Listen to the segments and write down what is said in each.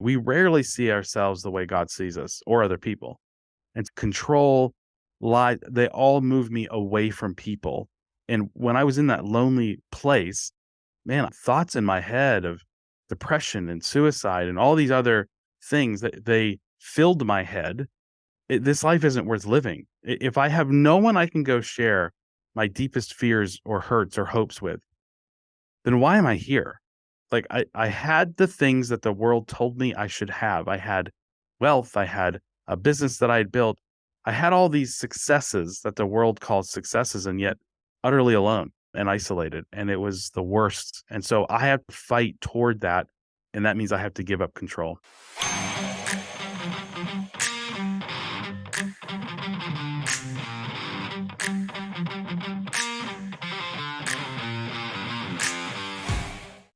We rarely see ourselves the way God sees us or other people. And control, lie, they all move me away from people. And when I was in that lonely place, man, thoughts in my head of depression and suicide and all these other things that they filled my head. This life isn't worth living. If I have no one I can go share my deepest fears or hurts or hopes with, then why am I here? Like I had the things that the world told me I should have. I had wealth. I had a business that I had built. I had all these successes that the world calls successes, and yet utterly alone and isolated. And it was the worst. And so I have to fight toward that. And that means I have to give up control.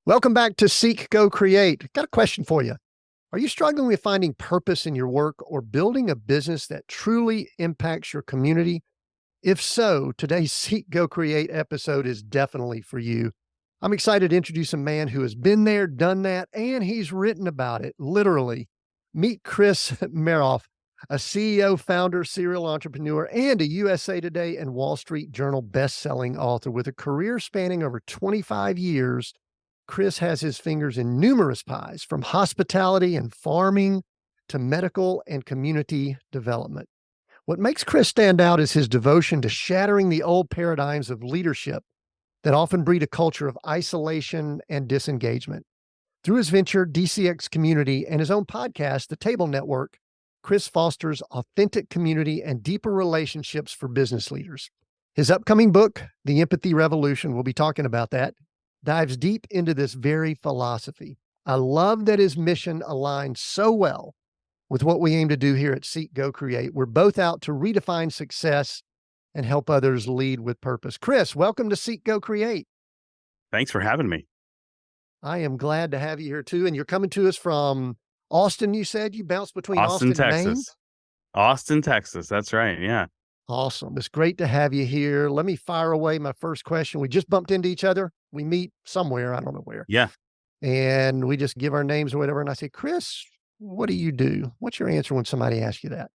Welcome back to Seek, Go, Create. Got a question for you. Are you struggling with finding purpose in your work or building a business that truly impacts your community? If so, today's Seek, Go, Create episode is definitely for you. I'm excited to introduce a man who has been there, done that, and he's written about it, literally. Meet Chris Meroff, a CEO, founder, serial entrepreneur, and a USA Today and Wall Street Journal best-selling author with a career spanning over 25 years. Chris has his fingers in numerous pies, from hospitality and farming to medical and community development. What makes Chris stand out is his devotion to shattering the old paradigms of leadership that often breed a culture of isolation and disengagement. Through his venture, DCX Community, and his own podcast, The Table Network, Chris fosters authentic community and deeper relationships for business leaders. His upcoming book, The Empathy Revolution, we'll be talking about that, dives deep into this very philosophy. I love that his mission aligns so well with what we aim to do here at Seek, Go, Create. We're both out to redefine success and help others lead with purpose. Chris, welcome to Seek, Go, Create. Thanks for having me. I am glad to have you here too. And you're coming to us from Austin, you said? You bounced between Austin and Maine? Texas. Austin, Texas. That's right. Yeah. Awesome. It's great to have you here. Let me fire away my first question. We just bumped into each other. We meet somewhere. I don't know where. Yeah. And we just give our names or whatever. And I say, Chris, what do you do? What's your answer when somebody asks you that?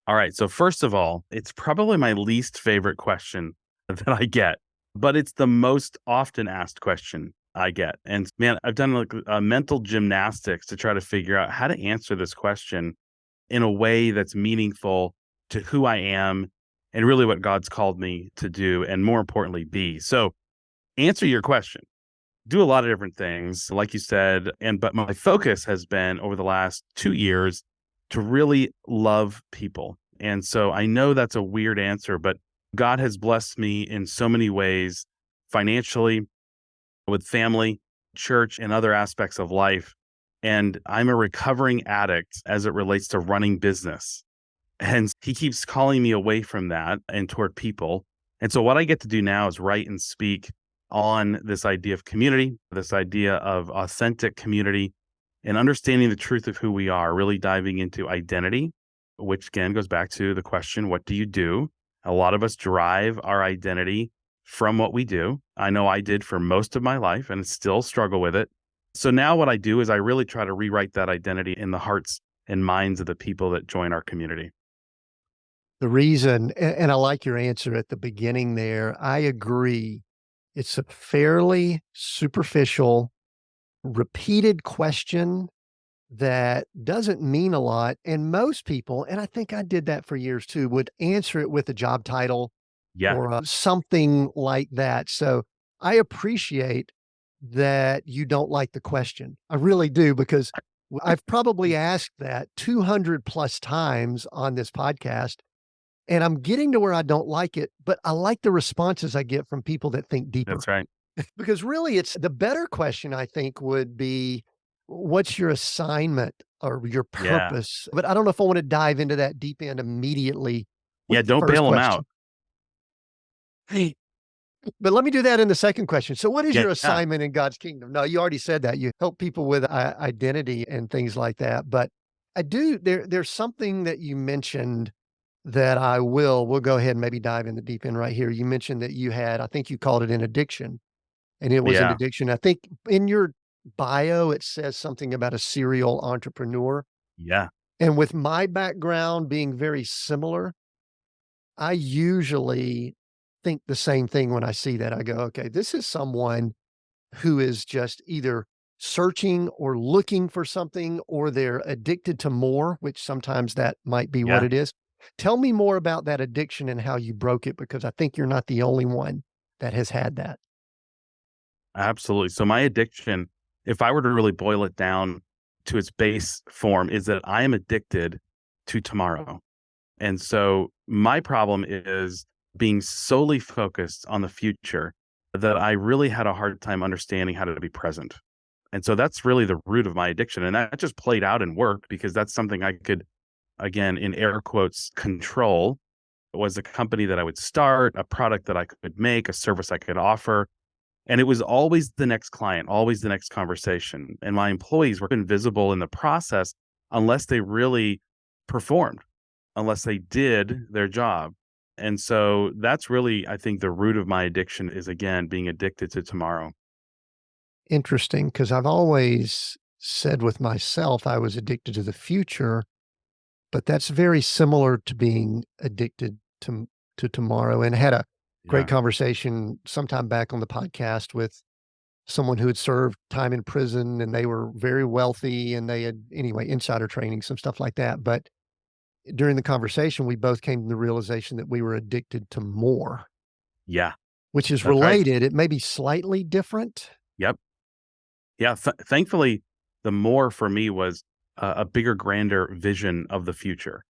All right. So first of all, it's probably my least favorite question that I get, but it's the most often asked question I get. And man, I've done like a mental gymnastics to try to figure out how to answer this question in a way that's meaningful to who I am and really what God's called me to do, and more importantly, be. So answer your question. Do a lot of different things, like you said, but my focus has been over the last 2 years to really love people. And so I know that's a weird answer, but God has blessed me in so many ways, financially, with family, church, and other aspects of life. And I'm a recovering addict as it relates to running business. And he keeps calling me away from that and toward people. And so what I get to do now is write and speak on this idea of community, this idea of authentic community, and understanding the truth of who we are, really diving into identity, which again goes back to the question, what do you do? A lot of us derive our identity from what we do. I know I did for most of my life and still struggle with it. So now what I do is I really try to rewrite that identity in the hearts and minds of the people that join our community. The reason, and I like your answer at the beginning there, I agree. It's a fairly superficial, repeated question that doesn't mean a lot. And most people, and I think I did that for years too, would answer it with a job title or something like that. So I appreciate that you don't like the question. I really do, because I've probably asked that 200 plus times on this podcast. And I'm getting to where I don't like it, but I like the responses I get from people that think deeper. That's right. Because really, it's the better question, I think, would be, what's your assignment or your purpose? But I don't know if I want to dive into that deep end immediately. Yeah, don't bail them out. Hey, but let me do that in the second question. So what is your assignment in God's kingdom? No, you already said that. You help people with identity and things like that. But I do, there's something that you mentioned that we'll go ahead and maybe dive in the deep end right here. You mentioned that you had, I think you called it an addiction, and it was an addiction. I think in your bio, it says something about a serial entrepreneur. Yeah. And with my background being very similar, I usually think the same thing when I see that. I go, okay, this is someone who is just either searching or looking for something, or they're addicted to more, which sometimes that might be what Yeah. it is. Tell me more about that addiction and how you broke it, because I think you're not the only one that has had that. Absolutely. So my addiction, if I were to really boil it down to its base form, is that I am addicted to tomorrow. And so my problem is being solely focused on the future that I really had a hard time understanding how to be present. And so that's really the root of my addiction. And that just played out in work because that's something I could, again, in air quotes, control. It was a company that I would start, a product that I could make, a service I could offer. And it was always the next client, always the next conversation. And my employees were invisible in the process unless they really performed, unless they did their job. And so that's really, I think, the root of my addiction is, again, being addicted to tomorrow. Interesting, because I've always said with myself I was addicted to the future, but that's very similar to being addicted to tomorrow. And I had a great Yeah. conversation sometime back on the podcast with someone who had served time in prison, and they were very wealthy, and they had, anyway, insider training, some stuff like that. But during the conversation, we both came to the realization that we were addicted to more, Yeah. which is That's right. related. It may be slightly different. Yep. Yeah. Thankfully, the more for me was a bigger, grander vision of the future.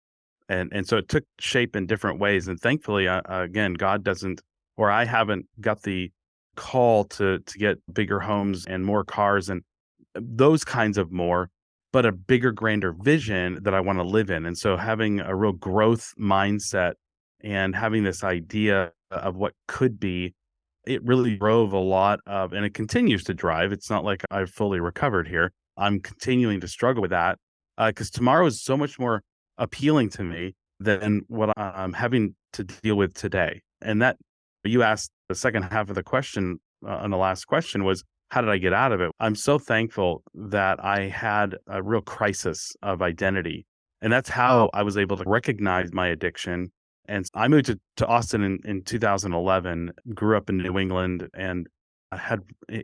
And so it took shape in different ways. And thankfully, again, God doesn't, or I haven't got the call to get bigger homes and more cars and those kinds of more, but a bigger, grander vision that I want to live in. And so having a real growth mindset and having this idea of what could be, it really drove a lot of, and it continues to drive. It's not like I've fully recovered here. I'm continuing to struggle with that because tomorrow is so much more appealing to me than what I'm having to deal with today. And that you asked the second half of the question on the last question was, how did I get out of it? I'm so thankful that I had a real crisis of identity. And that's how I was able to recognize my addiction. And I moved to Austin in 2011, grew up in New England, and I had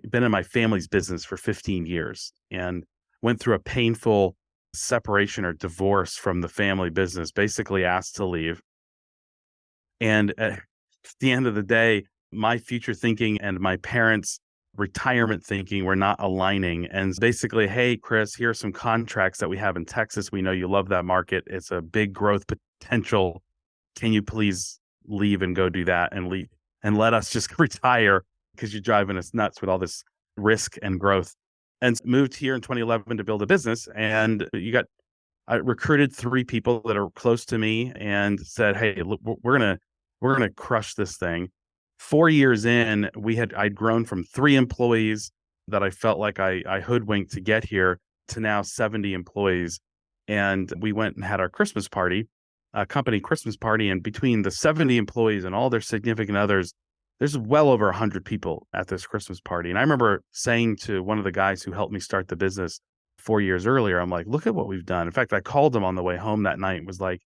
been in my family's business for 15 years and went through a painful separation or divorce from the family business, basically asked to leave. And at the end of the day, my future thinking and my parents' retirement thinking were not aligning. And basically, hey, Chris, here are some contracts that we have in Texas. We know you love that market. It's a big growth potential. Can you please leave and go do that and leave and let us just retire because you're driving us nuts with all this risk and growth. And moved here in 2011 to build a business. And I recruited 3 people that are close to me and said, "Hey, look, we're gonna crush this thing." 4 years in, I'd grown from 3 employees that I felt like I hoodwinked to get here to now 70 employees. And we went and had our Christmas party, a company Christmas party, and between the 70 employees and all their significant others, there's well over 100 people at this Christmas party. And I remember saying to one of the guys who helped me start the business 4 years earlier, I'm like, "Look at what we've done." In fact, I called him on the way home that night and was like,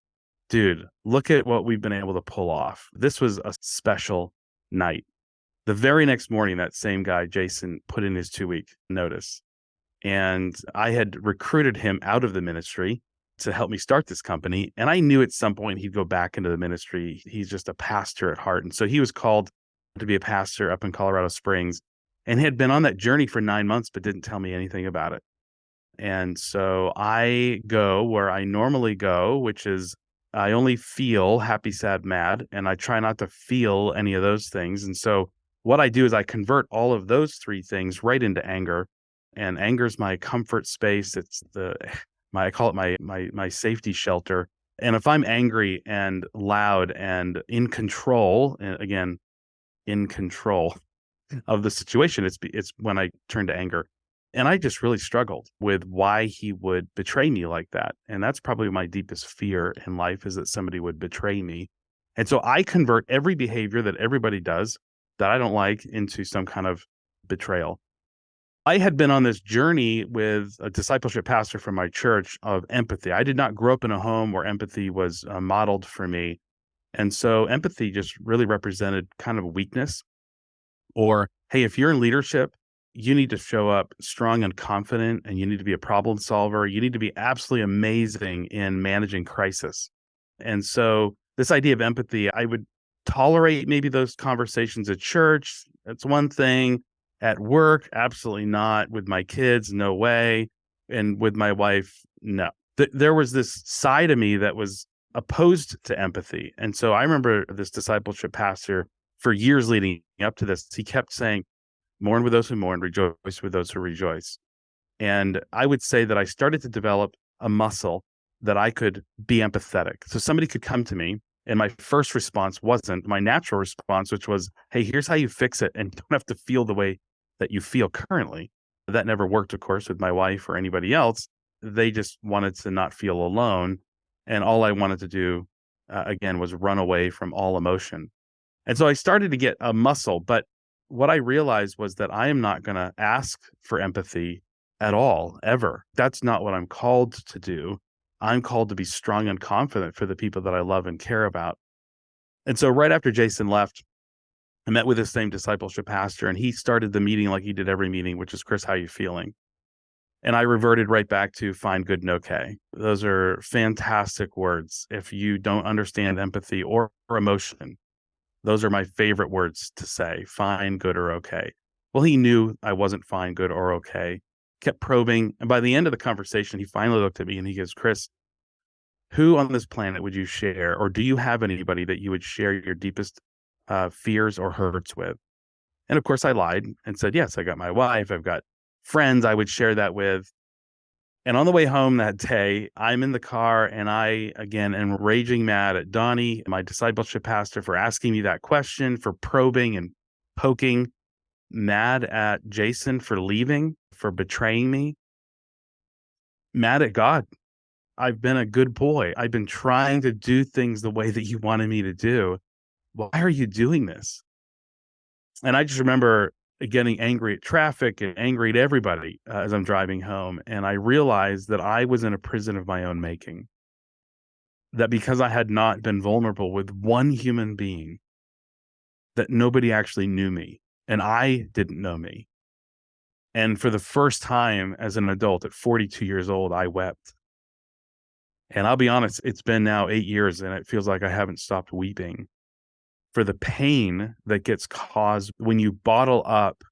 "Dude, look at what we've been able to pull off. This was a special night." The very next morning, that same guy, Jason, put in his 2-week notice. And I had recruited him out of the ministry to help me start this company. And I knew at some point he'd go back into the ministry. He's just a pastor at heart. And so he was called to be a pastor up in Colorado Springs and had been on that journey for 9 months, but didn't tell me anything about it. And so I go where I normally go, which is I only feel happy, sad, mad, and I try not to feel any of those things. And so what I do is I convert all of those 3 things right into anger. And anger is my comfort space. It's the my I call it my safety shelter. And if I'm angry and loud and in control, and again, in control of the situation, it's when I turn to anger. And I just really struggled with why he would betray me like that. And that's probably my deepest fear in life is that somebody would betray me. And so I convert every behavior that everybody does that I don't like into some kind of betrayal. I had been on this journey with a discipleship pastor from my church of empathy. I did not grow up in a home where empathy was modeled for me. And so empathy just really represented kind of weakness. Or, hey, if you're in leadership, you need to show up strong and confident, and you need to be a problem solver. You need to be absolutely amazing in managing crisis. And so, this idea of empathy, I would tolerate maybe those conversations at church. That's one thing. At work, absolutely not. With my kids, no way. And with my wife, no. There was this side of me that was opposed to empathy. And so, I remember this discipleship pastor for years leading up to this, he kept saying, mourn with those who mourn, rejoice with those who rejoice. And I would say that I started to develop a muscle that I could be empathetic. So somebody could come to me, and my first response wasn't my natural response, which was, hey, here's how you fix it, and don't have to feel the way that you feel currently. That never worked, of course, with my wife or anybody else. They just wanted to not feel alone. And all I wanted to do, again, was run away from all emotion. And so I started to get a muscle, but what I realized was that I am not going to ask for empathy at all, ever. That's not what I'm called to do. I'm called to be strong and confident for the people that I love and care about. And so right after Jason left, I met with the same discipleship pastor, and he started the meeting like he did every meeting, which is, Chris, how you feeling? And I reverted right back to fine, good, and okay. Those are fantastic words. If you don't understand empathy or emotion, those are my favorite words to say, fine, good, or okay. Well, he knew I wasn't fine, good, or okay, kept probing. And by the end of the conversation, he finally looked at me and he goes, Chris, who on this planet would you share, or do you have anybody that you would share your deepest fears or hurts with? And of course, I lied and said, yes, I got my wife, I've got friends I would share that with. And on the way home that day, I'm in the car and I, again, am raging mad at Donnie, my discipleship pastor, for asking me that question, for probing and poking, mad at Jason for leaving, for betraying me, mad at God. I've been a good boy. I've been trying to do things the way that you wanted me to do. Why are you doing this? And I just remember getting angry at traffic and angry at everybody as I'm driving home. And I realized that I was in a prison of my own making. That because I had not been vulnerable with one human being, that nobody actually knew me and I didn't know me. And for the first time as an adult at 42 years old, I wept. And I'll be honest, it's been now 8 years and it feels like I haven't stopped weeping for the pain that gets caused when you bottle up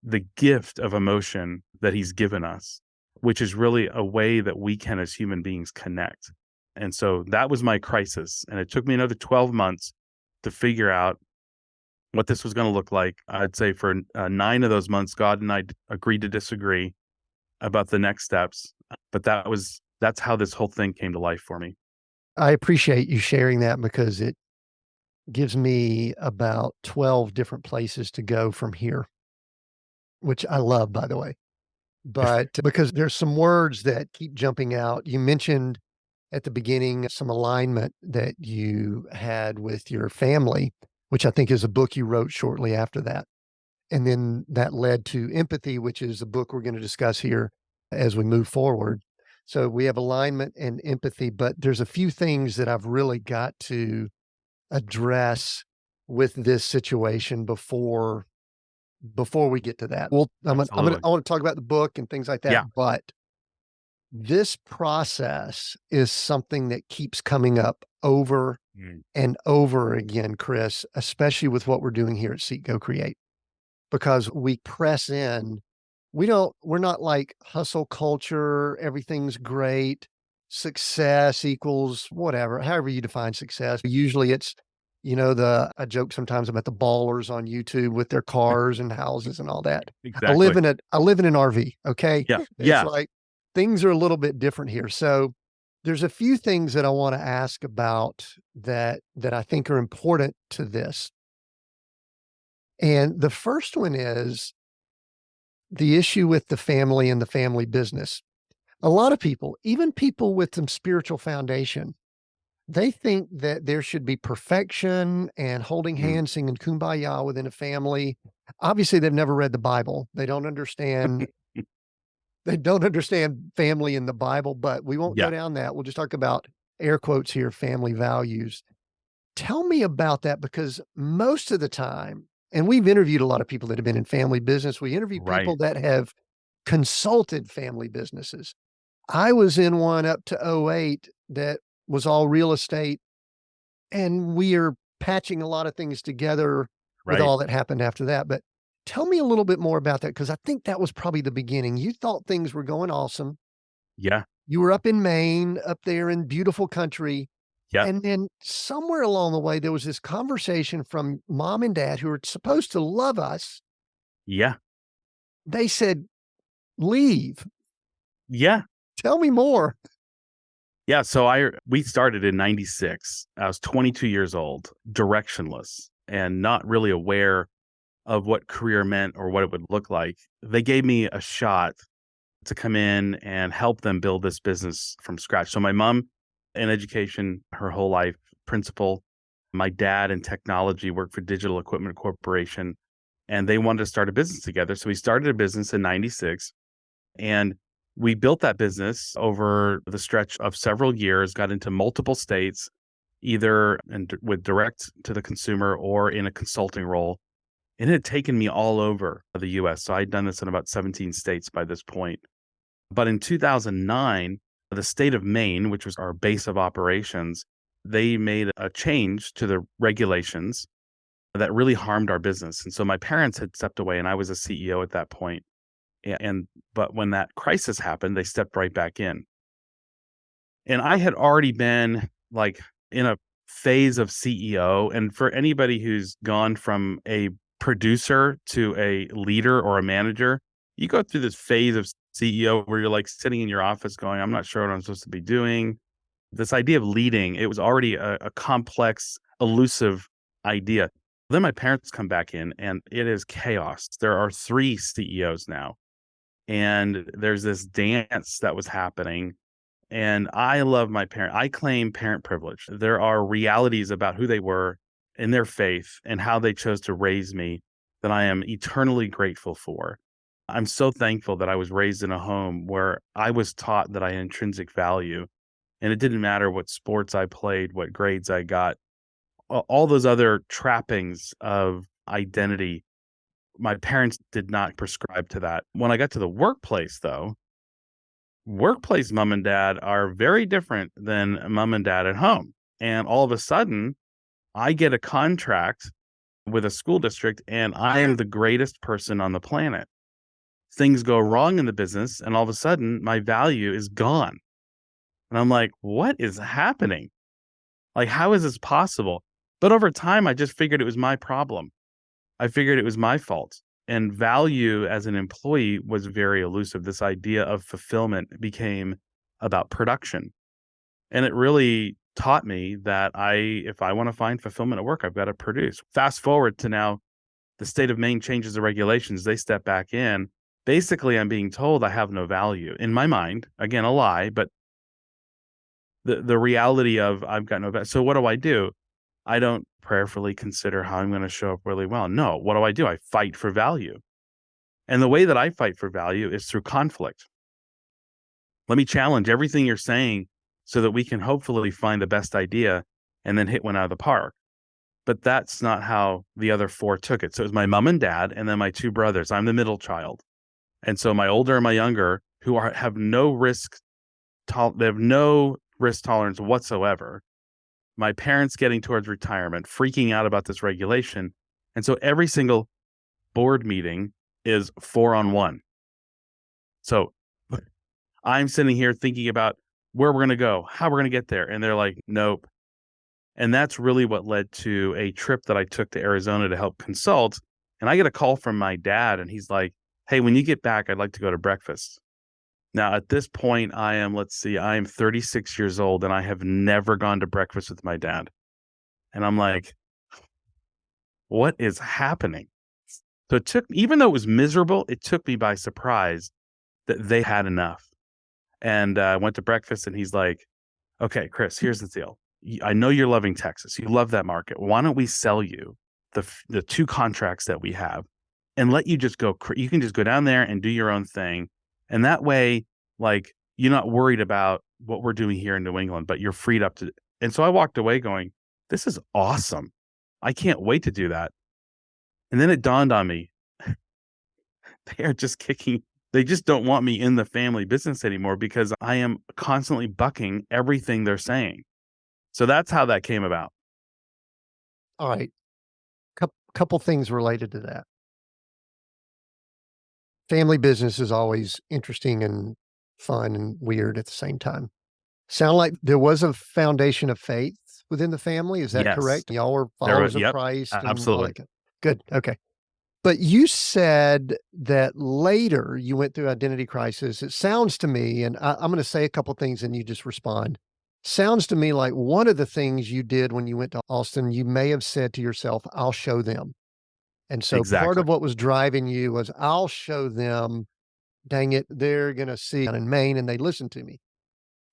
the gift of emotion that he's given us, which is really a way that we can as human beings connect. And so that was my crisis. And it took me another 12 months to figure out what this was going to look like. I'd say for 9 of those months, God and I agreed to disagree about the next steps. But that's how this whole thing came to life for me. I appreciate you sharing that because it gives me about 12 different places to go from here, which I love, by the way. But because there's some words that keep jumping out. You mentioned at the beginning some alignment that you had with your family, which I think is a book you wrote shortly after that. And then that led to Empathy, which is a book we're going to discuss here as we move forward. So we have alignment and empathy, but there's a few things that I've really got to address with this situation before we get to that. Well, Absolutely. I want to talk about the book and things like that, Yeah. but this process is something that keeps coming up over Mm. and over again, Chris, especially with what we're doing here at Seek Go Create, because we press in. We're not like hustle culture, everything's great, success equals whatever, however you define success. Usually it's, I joke sometimes about the ballers on YouTube with their cars and houses and all that. Exactly. I live in an RV, okay? Yeah. It's Yeah. like things are a little bit different here. So there's a few things that I want to ask about that I think are important to this. And the first one is the issue with the family and the family business. A lot of people, even people with some spiritual foundation, They think that there should be perfection and holding Mm. hands, singing kumbaya within a family. Obviously, they've never read the Bible. They don't understand family in the Bible, but we won't go Yeah, down that. We'll just talk about air quotes here, family values. Tell me about that because most of the time, and we've interviewed a lot of people that have been in family business. We interview people right. that have consulted family businesses. I was in one up to '08 that was all real estate, and we are patching a lot of things together with Right. all that happened after that. But tell me a little bit more about that because I think that was probably the beginning. You thought things were going awesome. Yeah. You were up in Maine, up there in beautiful country. Yep. And then somewhere along the way, there was this conversation from mom and dad who are supposed to love us. Yeah. They said, leave. Yeah. Tell me more. Yeah. So we started in 96. I was 22 years old, directionless and not really aware of what career meant or what it would look like. They gave me a shot to come in and help them build this business from scratch. So my mom in education her whole life, principal. My dad in technology, worked for Digital Equipment Corporation, and they wanted to start a business together. So we started a business in 96 and we built that business over the stretch of several years, got into multiple states, either with direct to the consumer or in a consulting role. And it had taken me all over the US. So I'd done this in about 17 states by this point. But in 2009, the state of Maine, which was our base of operations, they made a change to the regulations that really harmed our business. And so my parents had stepped away and I was a CEO at that point. But when that crisis happened, they stepped right back in. And I had already been like in a phase of CEO. And for anybody who's gone from a producer to a leader or a manager, you go through this phase of CEO where you're like sitting in your office going, I'm not sure what I'm supposed to be doing. This idea of leading, it was already a complex, elusive idea. Then my parents come back in and it is chaos. There are three CEOs now. And there's this dance that was happening and I love my parent. I claim parent privilege. There are realities about who they were in their faith and how they chose to raise me that I am eternally grateful for. I'm so thankful that I was raised in a home where I was taught that I had intrinsic value and it didn't matter what sports I played, what grades I got, all those other trappings of identity. My parents did not prescribe to that. When I got to the workplace, though, workplace mom and dad are very different than mom and dad at home. And all of a sudden, I get a contract with a school district and I am the greatest person on the planet. Things go wrong in the business, and all of a sudden, my value is gone. And I'm like, what is happening? Like, how is this possible? But over time, I just figured it was my problem. I figured it was my fault. And value as an employee was very elusive. This idea of fulfillment became about production. And it really taught me that if I want to find fulfillment at work, I've got to produce. Fast forward to now, the state of Maine changes the regulations. They step back in. Basically, I'm being told I have no value in my mind. Again, a lie, but the reality of I've got no value. So what do? I don't prayerfully consider how I'm going to show up really well. No, what do? I fight for value. And the way that I fight for value is through conflict. Let me challenge everything you're saying so that we can hopefully find the best idea and then hit one out of the park. But that's not how the other four took it. So it was my mom and dad, and then my two brothers. I'm the middle child. And so my older and my younger, have no they have no risk tolerance whatsoever. My parents getting towards retirement, freaking out about this regulation. And so every single board meeting is 4-on-1. So I'm sitting here thinking about where we're going to go, how we're going to get there. And they're like, nope. And that's really what led to a trip that I took to Arizona to help consult. And I get a call from my dad, and he's like, hey, when you get back, I'd like to go to breakfast. Now, at this point, I am 36 years old, and I have never gone to breakfast with my dad. And I'm like, what is happening? So even though it was miserable, it took me by surprise that they had enough. And I went to breakfast and he's like, okay, Chris, here's the deal. I know you're loving Texas. You love that market. Why don't we sell you the 2 contracts that we have and let you just go you can just go down there and do your own thing. And that way, like, you're not worried about what we're doing here in New England, but you're freed up to. And so I walked away going, "This is awesome. I can't wait to do that." And then it dawned on me, they are just kicking they just don't want me in the family business anymore because I am constantly bucking everything they're saying. So that's how that came about. All right. Couple things related to that. Family business is always interesting and fun and weird at the same time. Sound like there was a foundation of faith within the family, is that Yes. correct? Y'all were There were followers of yep, Christ and all absolutely. that good, okay. But you said that later you went through identity crisis. It sounds to me, and I'm gonna say a couple things and you just respond. Sounds to me like one of the things you did when you went to Austin, you may have said to yourself, "I'll show them." And so part Exactly. of what was driving you was, "I'll show them, dang it, they're gonna see down in Maine and they listen to me."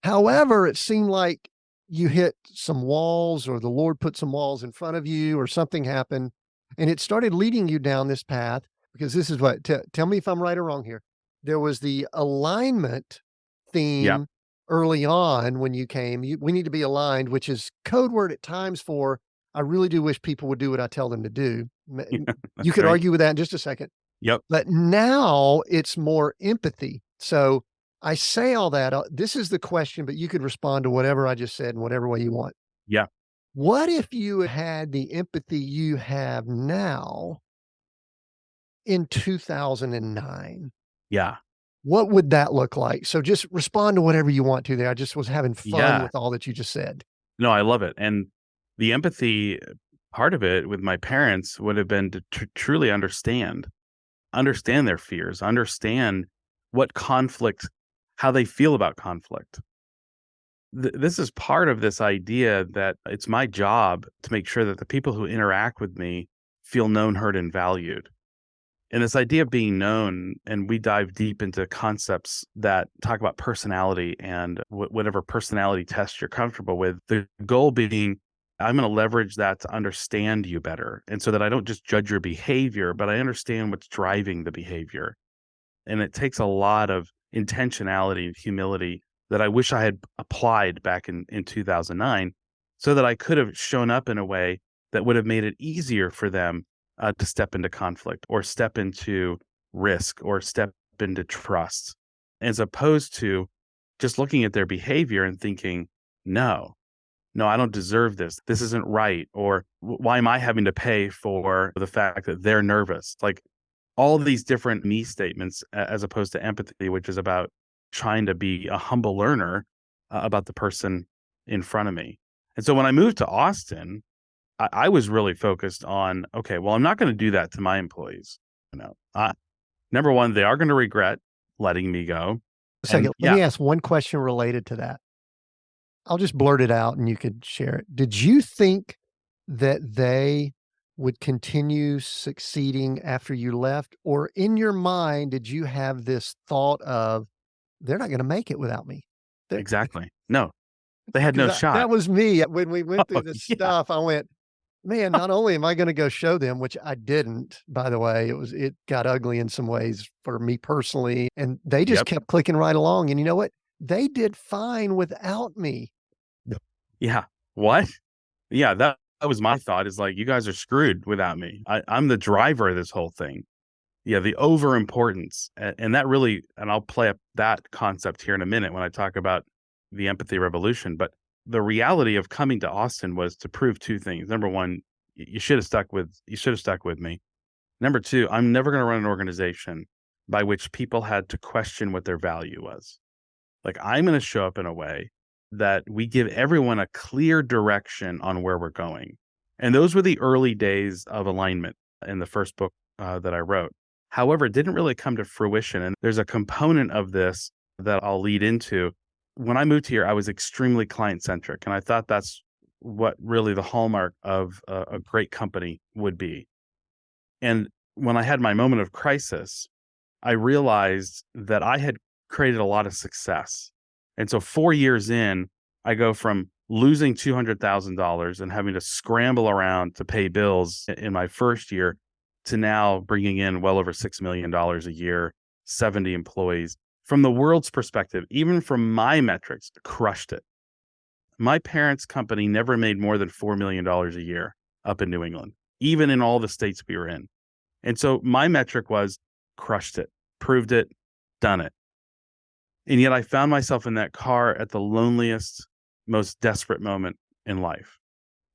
However, it seemed like you hit some walls or the Lord put some walls in front of you or something happened, and it started leading you down this path because this is what tell me if I'm right or wrong here. There was the alignment Yep. theme early on when you came. We need to be aligned, which is code word at times for I really do wish people would do what I tell them to do. You That's could right. argue with that in just a second. Yep. But now it's more empathy. So I say all that. This is the question, but you could respond to whatever I just said in whatever way you want. Yeah. What if you had the empathy you have now in 2009? Yeah. What would that look like? So just respond to whatever you want to there. I just was having fun Yeah. with all that you just said. No, I love it. And the empathy part of it with my parents would have been to truly understand their fears, understand what conflict how they feel about conflict. This is part of this idea that it's my job to make sure that the people who interact with me feel known, heard, and valued. And this idea of being known, and we dive deep into concepts that talk about personality and whatever personality test you're comfortable with. The goal being, I'm going to leverage that to understand you better. And so that I don't just judge your behavior, but I understand what's driving the behavior. And it takes a lot of intentionality and humility that I wish I had applied back in 2009 so that I could have shown up in a way that would have made it easier for them to step into conflict or step into risk or step into trust, as opposed to just looking at their behavior and thinking, no, no, I don't deserve this. This isn't right. Or why am I having to pay for the fact that they're nervous? Like all of these different me statements, as opposed to empathy, which is about trying to be a humble learner about the person in front of me. And so when I moved to Austin, I was really focused on, okay, well, I'm not going to do that to my employees. Number one, they are going to regret letting me go. A And second, let yeah, me ask one question related to that. I'll just blurt it out and you could share it. Did you think that they would continue succeeding after you left? Or in your mind, did you have this thought of, they're not going to make it without me? exactly. No, they had no Because shot. that was me when we went Oh, through this yeah. stuff. I went, man, not only am I going to go show them, which I didn't, by the way, it got ugly in some ways for me personally. And they just Yep. kept clicking right along. And you know what? They did fine without me. Yep. Yeah. What? Yeah, that was my thought is like, you guys are screwed without me. I'm the driver of this whole thing. Yeah, the over importance. And that really, and I'll play up that concept here in a minute when I talk about the empathy revolution. But the reality of coming to Austin was to prove 2 things. Number one, you should have stuck with me. Number two, I'm never going to run an organization by which people had to question what their value was. Like, I'm going to show up in a way that we give everyone a clear direction on where we're going. And those were the early days of alignment in the first book that I wrote. However, it didn't really come to fruition. And there's a component of this that I'll lead into. When I moved here, I was extremely client centric. And I thought that's what really the hallmark of a great company would be. And when I had my moment of crisis, I realized that I had created a lot of success. And so 4 years in, I go from losing $200,000 and having to scramble around to pay bills in my first year to now bringing in well over $6 million a year, 70 employees. From the world's perspective, even from my metrics, crushed it. My parents' company never made more than $4 million a year up in New England, even in all the states we were in. And so my metric was crushed it, proved it, done it. And yet I found myself in that car at the loneliest, most desperate moment in life.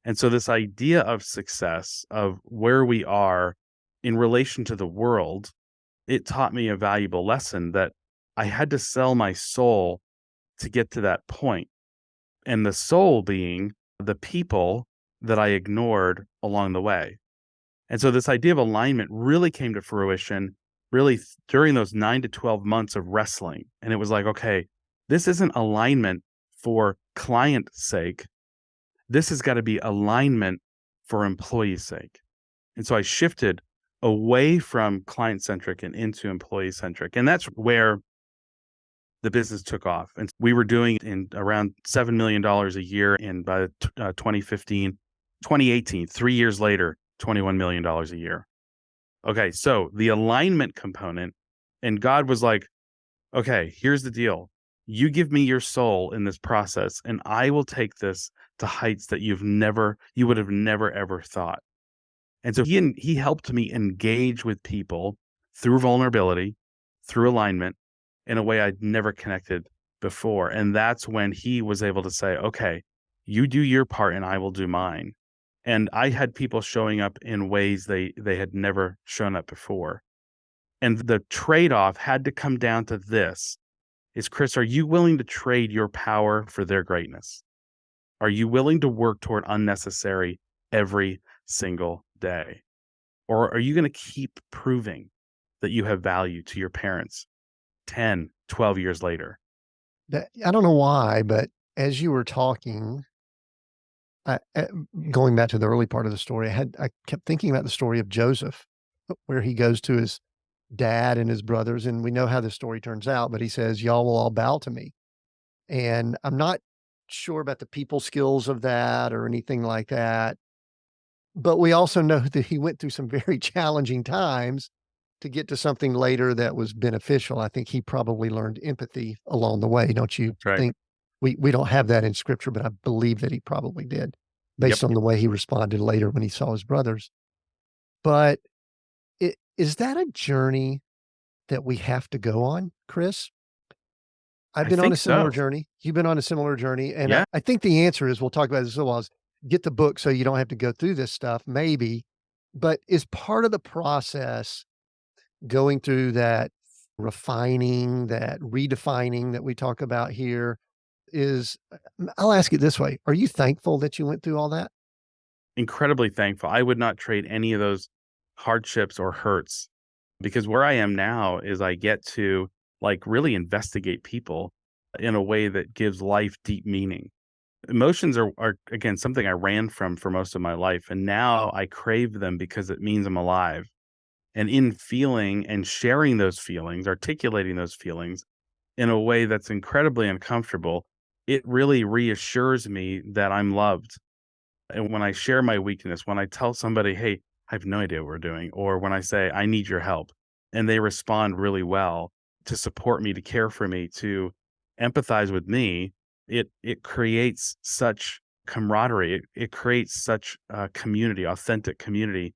And so this idea of success, of where we are in relation to the world, it taught me a valuable lesson that I had to sell my soul to get to that point. And the soul being the people that I ignored along the way. And so this idea of alignment really came to fruition during those 9 to 12 months of wrestling. And it was like, okay, this isn't alignment for client sake. This has got to be alignment for employee sake. And so I shifted away from client centric and into employee centric. And that's where the business took off. And we were doing in around $7 million a year. And by 2018, 3 years later, $21 million a year. Okay, so the alignment component, and God was like, okay, here's the deal. You give me your soul in this process, and I will take this to heights that you would have never, ever thought. And so he helped me engage with people through vulnerability, through alignment, in a way I'd never connected before. And that's when he was able to say, okay, you do your part and I will do mine. And I had people showing up in ways they had never shown up before. And the trade-off had to come down to this is, Chris, are you willing to trade your power for their greatness? Are you willing to work toward unnecessary every single day? Or are you going to keep proving that you have value to your parents 10, 12 years later? I don't know why, but as you were talking, going back to the early part of the story, I kept thinking about the story of Joseph, where he goes to his dad and his brothers, and we know how the story turns out, but he says, "Y'all will all bow to me." And I'm not sure about the people skills of that or anything like that, but we also know that he went through some very challenging times to get to something later that was beneficial. I think he probably learned empathy along the way, don't you That's right. think? We don't have that in scripture, but I believe that he probably did Yep. based on the way he responded later when he saw his brothers. But is that a journey that we have to go on, Chris? I've I been on a think similar so. journey. You've been on a similar journey. And Yeah. I think the answer is, we'll talk about this a while, is get the book so you don't have to go through this stuff, maybe. But is part of the process going through that refining, that redefining that we talk about here is, I'll ask it this way. Are you thankful that you went through all that? Incredibly thankful. I would not trade any of those hardships or hurts, because where I am now is I get to like really investigate people in a way that gives life deep meaning. Emotions are again something I ran from for most of my life, and now I crave them because it means I'm alive. And in feeling and sharing those feelings, articulating those feelings in a way that's incredibly uncomfortable, it really reassures me that I'm loved. And when I share my weakness, when I tell somebody, "Hey, I have no idea what we're doing," or when I say, "I need your help," and they respond really well to support me, to care for me, to empathize with me, it creates such camaraderie. It creates such community, authentic community.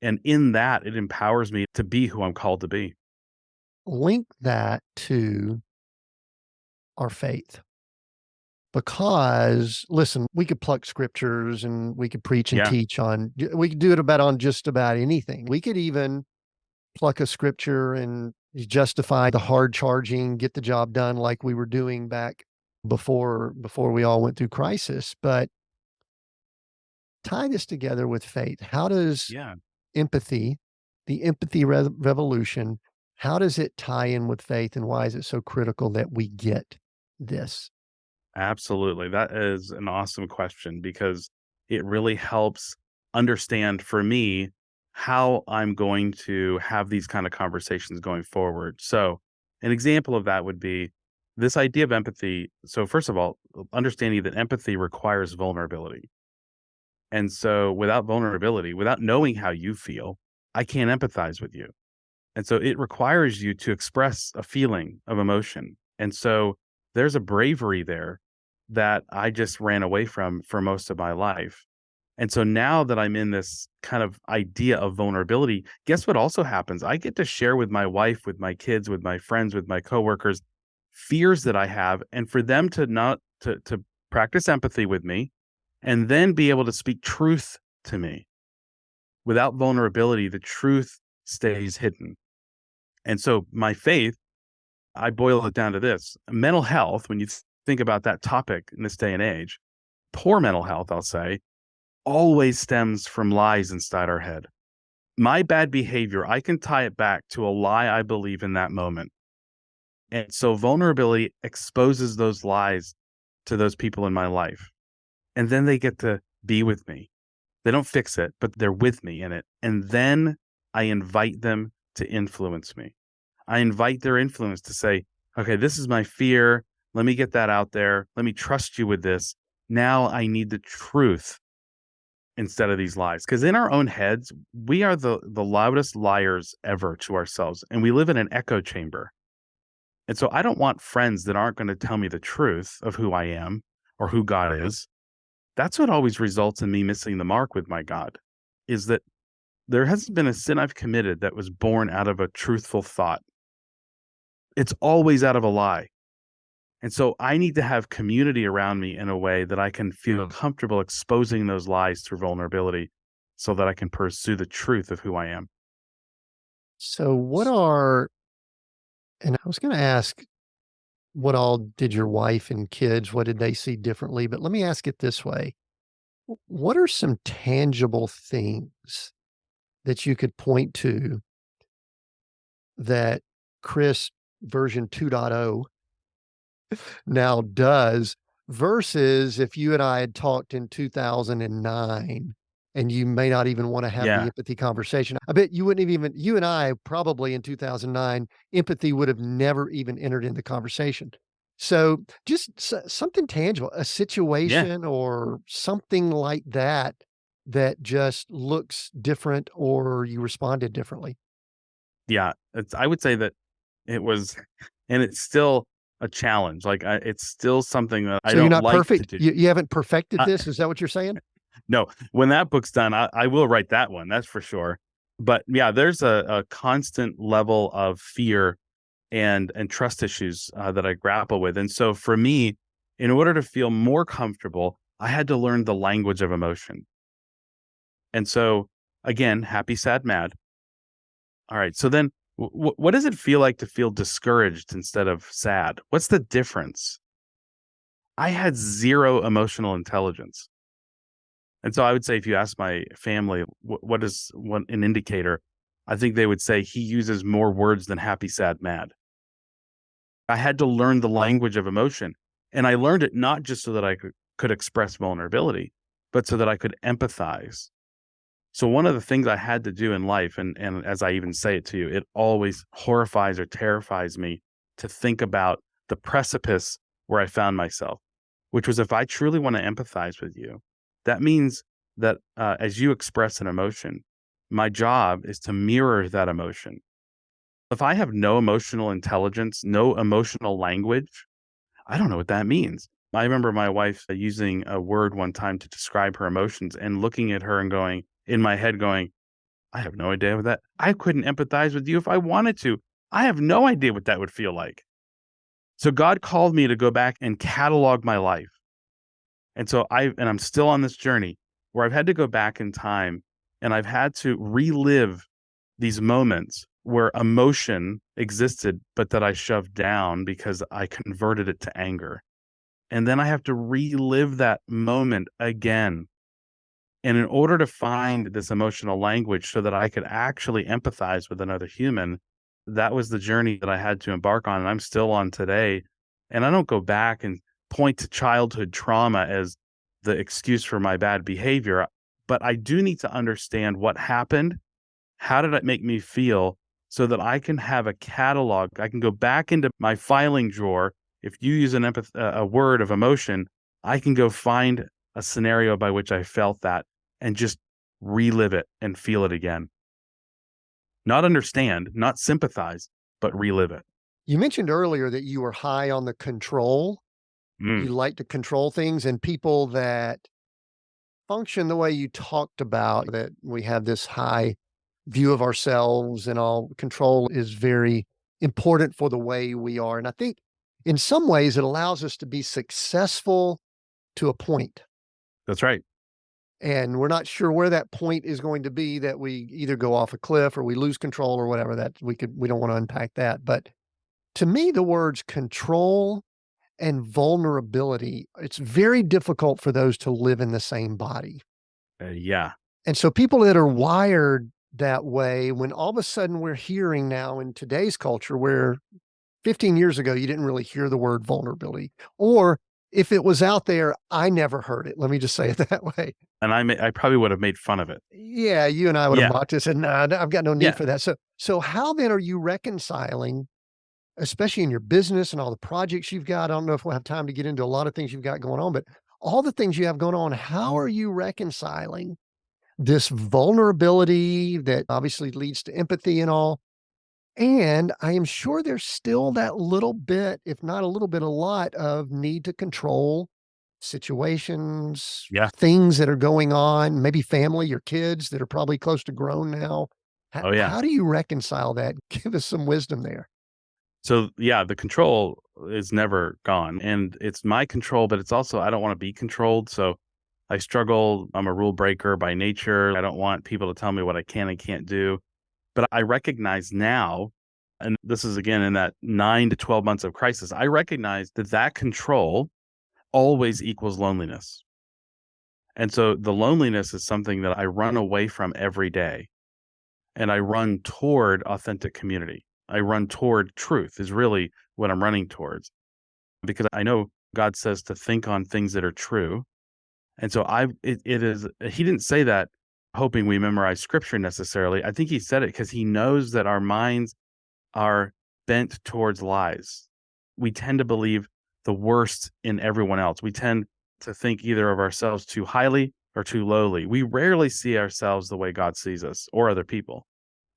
And in that, it empowers me to be who I'm called to be. Link that to our faith. Because listen, we could pluck scriptures and we could preach and Yeah, teach on, we could do it on just about anything. We could even pluck a scripture and justify the hard charging, get the job done like we were doing back before we all went through crisis. But tie this together with faith. How does yeah. empathy, the empathy revolution, how does it tie in with faith, and why is it so critical that we get this? Absolutely. That is an awesome question because it really helps understand for me how I'm going to have these kind of conversations going forward. So, an example of that would be this idea of empathy. So, first of all, understanding that empathy requires vulnerability. And so, without vulnerability, without knowing how you feel, I can't empathize with you. And so, it requires you to express a feeling of emotion. And so, there's a bravery there that I just ran away from for most of my life. And so now that I'm in this kind of idea of vulnerability, guess what also happens? I get to share with my wife, with my kids, with my friends, with my coworkers, fears that I have, and for them to not to practice empathy with me and then be able to speak truth to me. Without vulnerability, the truth stays hidden. And so my faith, I boil it down to this: mental health, when you think about that topic in this day and age, poor mental health, I'll say, always stems from lies inside our head. My bad behavior, I can tie it back to a lie I believe in that moment. And so vulnerability exposes those lies to those people in my life. And then they get to be with me. They don't fix it, but they're with me in it. And then I invite them to influence me. I invite their influence to say, okay, this is my fear. Let me get that out there. Let me trust you with this. Now I need the truth instead of these lies. Because in our own heads, we are the loudest liars ever to ourselves. And we live in an echo chamber. And so I don't want friends that aren't going to tell me the truth of who I am or who God is. That's what always results in me missing the mark with my God, is that there hasn't been a sin I've committed that was born out of a truthful thought. It's always out of a lie. And so I need to have community around me in a way that I can feel comfortable exposing those lies through vulnerability so that I can pursue the truth of who I am. So, what are, and I was going to ask, what all did your wife and kids, what did they see differently? But let me ask it this way. What are some tangible things that you could point to that Chris version 2.0 now does versus if you and I had talked in 2009 and you may not even want to have the Yeah. empathy conversation. I bet you wouldn't have even, you and I probably in 2009, empathy would have never even entered into conversation. So just something tangible, a Yeah. situation or something like that, that just looks different or you responded differently. Yeah. I would say that it was, and it's still a challenge. Like it's still something that I So you're don't not like to perfect. do. You haven't perfected Uh, this. Is that what you're saying? no, when that book's done, I will write that one. That's for sure. But yeah, there's a constant level of fear and trust issues that I grapple with. And so for me, in order to feel more comfortable, I had to learn the language of emotion. And so again, happy, sad, mad. All right. So then what does it feel like to feel discouraged instead of sad? What's the difference? I had zero emotional intelligence. And so I would say if you ask my family, what is what an indicator? I think they would say he uses more words than happy, sad, mad. I had to learn the language of emotion. And I learned it not just so that I could express vulnerability, but so that I could empathize. So one of the things I had to do in life, and as I even say it to you, it always horrifies or terrifies me to think about the precipice where I found myself, which was if I truly want to empathize with you, that means that as you express an emotion, my job is to mirror that emotion. If I have no emotional intelligence, no emotional language, I don't know what that means. I remember my wife using a word one time to describe her emotions and looking at her and going, in my head, going, I have no idea what that, I couldn't empathize with you if I wanted to. I have no idea what that would feel like. So God called me to go back and catalog my life. And so I'm still on this journey where I've had to go back in time and I've had to relive these moments where emotion existed, but that I shoved down because I converted it to anger. And then I have to relive that moment again. And in order to find this emotional language so that I could actually empathize with another human, that was the journey that I had to embark on. And I'm still on today. And I don't go back and point to childhood trauma as the excuse for my bad behavior, but I do need to understand what happened. How did it make me feel so that I can have a catalog? I can go back into my filing drawer If you use a word of emotion, I can go find a scenario by which I felt that and just relive it and feel it again. Not understand, not sympathize, but relive it. You mentioned earlier that you were high on the control. You Mm, like to control things, and people that function the way you talked about, that we have this high view of ourselves and all control is very important for the way we are. And I think in some ways it allows us to be successful to a point. that's right. And we're not sure where that point is going to be, that we either go off a cliff or we lose control or whatever. That we don't want to unpack that. But to me, the words control and vulnerability, it's very difficult for those to live in the same body. Yeah. And so people that are wired that way, when all of a sudden we're hearing now in today's culture, where 15 years ago you didn't really hear the word vulnerability, or if it was out there, I never heard it. Let me just say it that way. And I probably would have made fun of it. Yeah, you and I would have Yeah. mocked it, said, "Nah, I've got no need Yeah. for that." So how then are you reconciling, especially in your business and all the projects you've got? I don't know if we'll have time to get into a lot of things you've got going on, but all the things you have going on, how are you reconciling this vulnerability that obviously leads to empathy and all? And I am sure there's still that little bit, if not a little bit, a lot of need to control situations, Yeah. things that are going on, maybe family, your kids that are probably close to grown now. Oh, yeah. How do you reconcile that? Give us some wisdom there. So, yeah, the control is never gone, and it's my control, but it's also I don't wanna be controlled, so I struggle. I'm a rule breaker by nature. I don't want people to tell me what I can and can't do, but I recognize now, and this is again in that 9 to 12 months of crisis, I recognize that that control always equals loneliness, and so the loneliness is something that I run away from every day, and I run toward authentic community. I run toward truth is really what I'm running towards because I know God says to think on things that are true. And so it is he didn't say that hoping we memorize scripture necessarily. I think he said it because he knows that our minds are bent towards lies. We tend to believe the worst in everyone else. We tend to think either of ourselves too highly or too lowly. We rarely see ourselves the way God sees us or other people.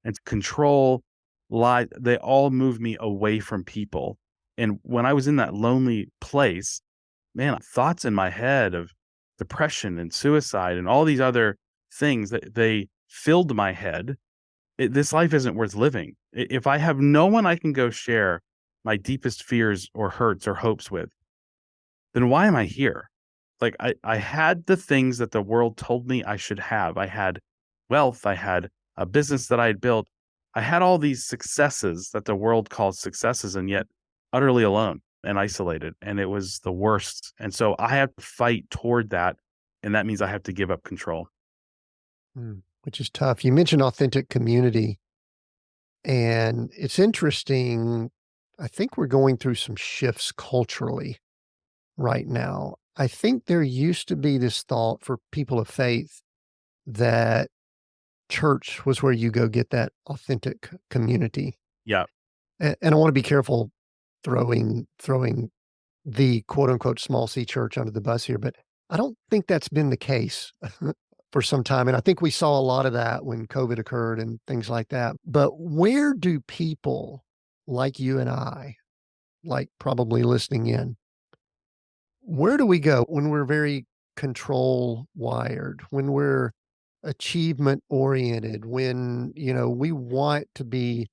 And control, lie, they all move me away from people. And when I was in that lonely place, man, thoughts in my head of depression and suicide and all these other things that they filled my head. This life isn't worth living. If I have no one I can go share my deepest fears or hurts or hopes with, then why am I here? Like I had the things that the world told me I should have. I had wealth, I had a business that I had built. I had all these successes that the world calls successes and yet utterly alone and isolated. And it was the worst. And so I have to fight toward that. And that means I have to give up control. Which is tough. You mentioned authentic community, and it's interesting. I think we're going through some shifts culturally right now. I think there used to be this thought for people of faith that church was where you go get that authentic community. Yeah. And I want to be careful throwing the quote unquote small C church under the bus here, but I don't think that's been the case for some time. And I think we saw a lot of that when COVID occurred and things like that. But where do people like you and I, like probably listening in, where do we go when we're very control wired, when we're achievement oriented, when, we want to be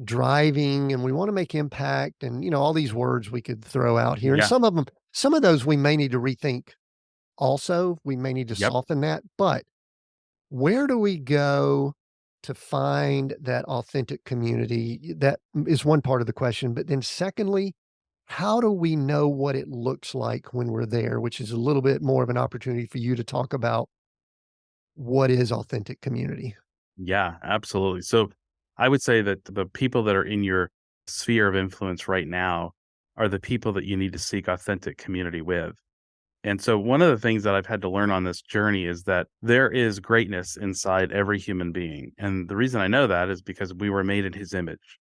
driving and we want to make impact and, all these words we could throw out here. And Yeah. some of those we may need to rethink also. We may need to Yep. soften that. But where do we go to find that authentic community? That is one part of the question. But then secondly, how do we know what it looks like when we're there, which is a little bit more of an opportunity for you to talk about what is authentic community? Yeah, absolutely. So I would say that the people that are in your sphere of influence right now are the people that you need to seek authentic community with. And so one of the things that I've had to learn on this journey is that there is greatness inside every human being. And the reason I know that is because we were made in his image.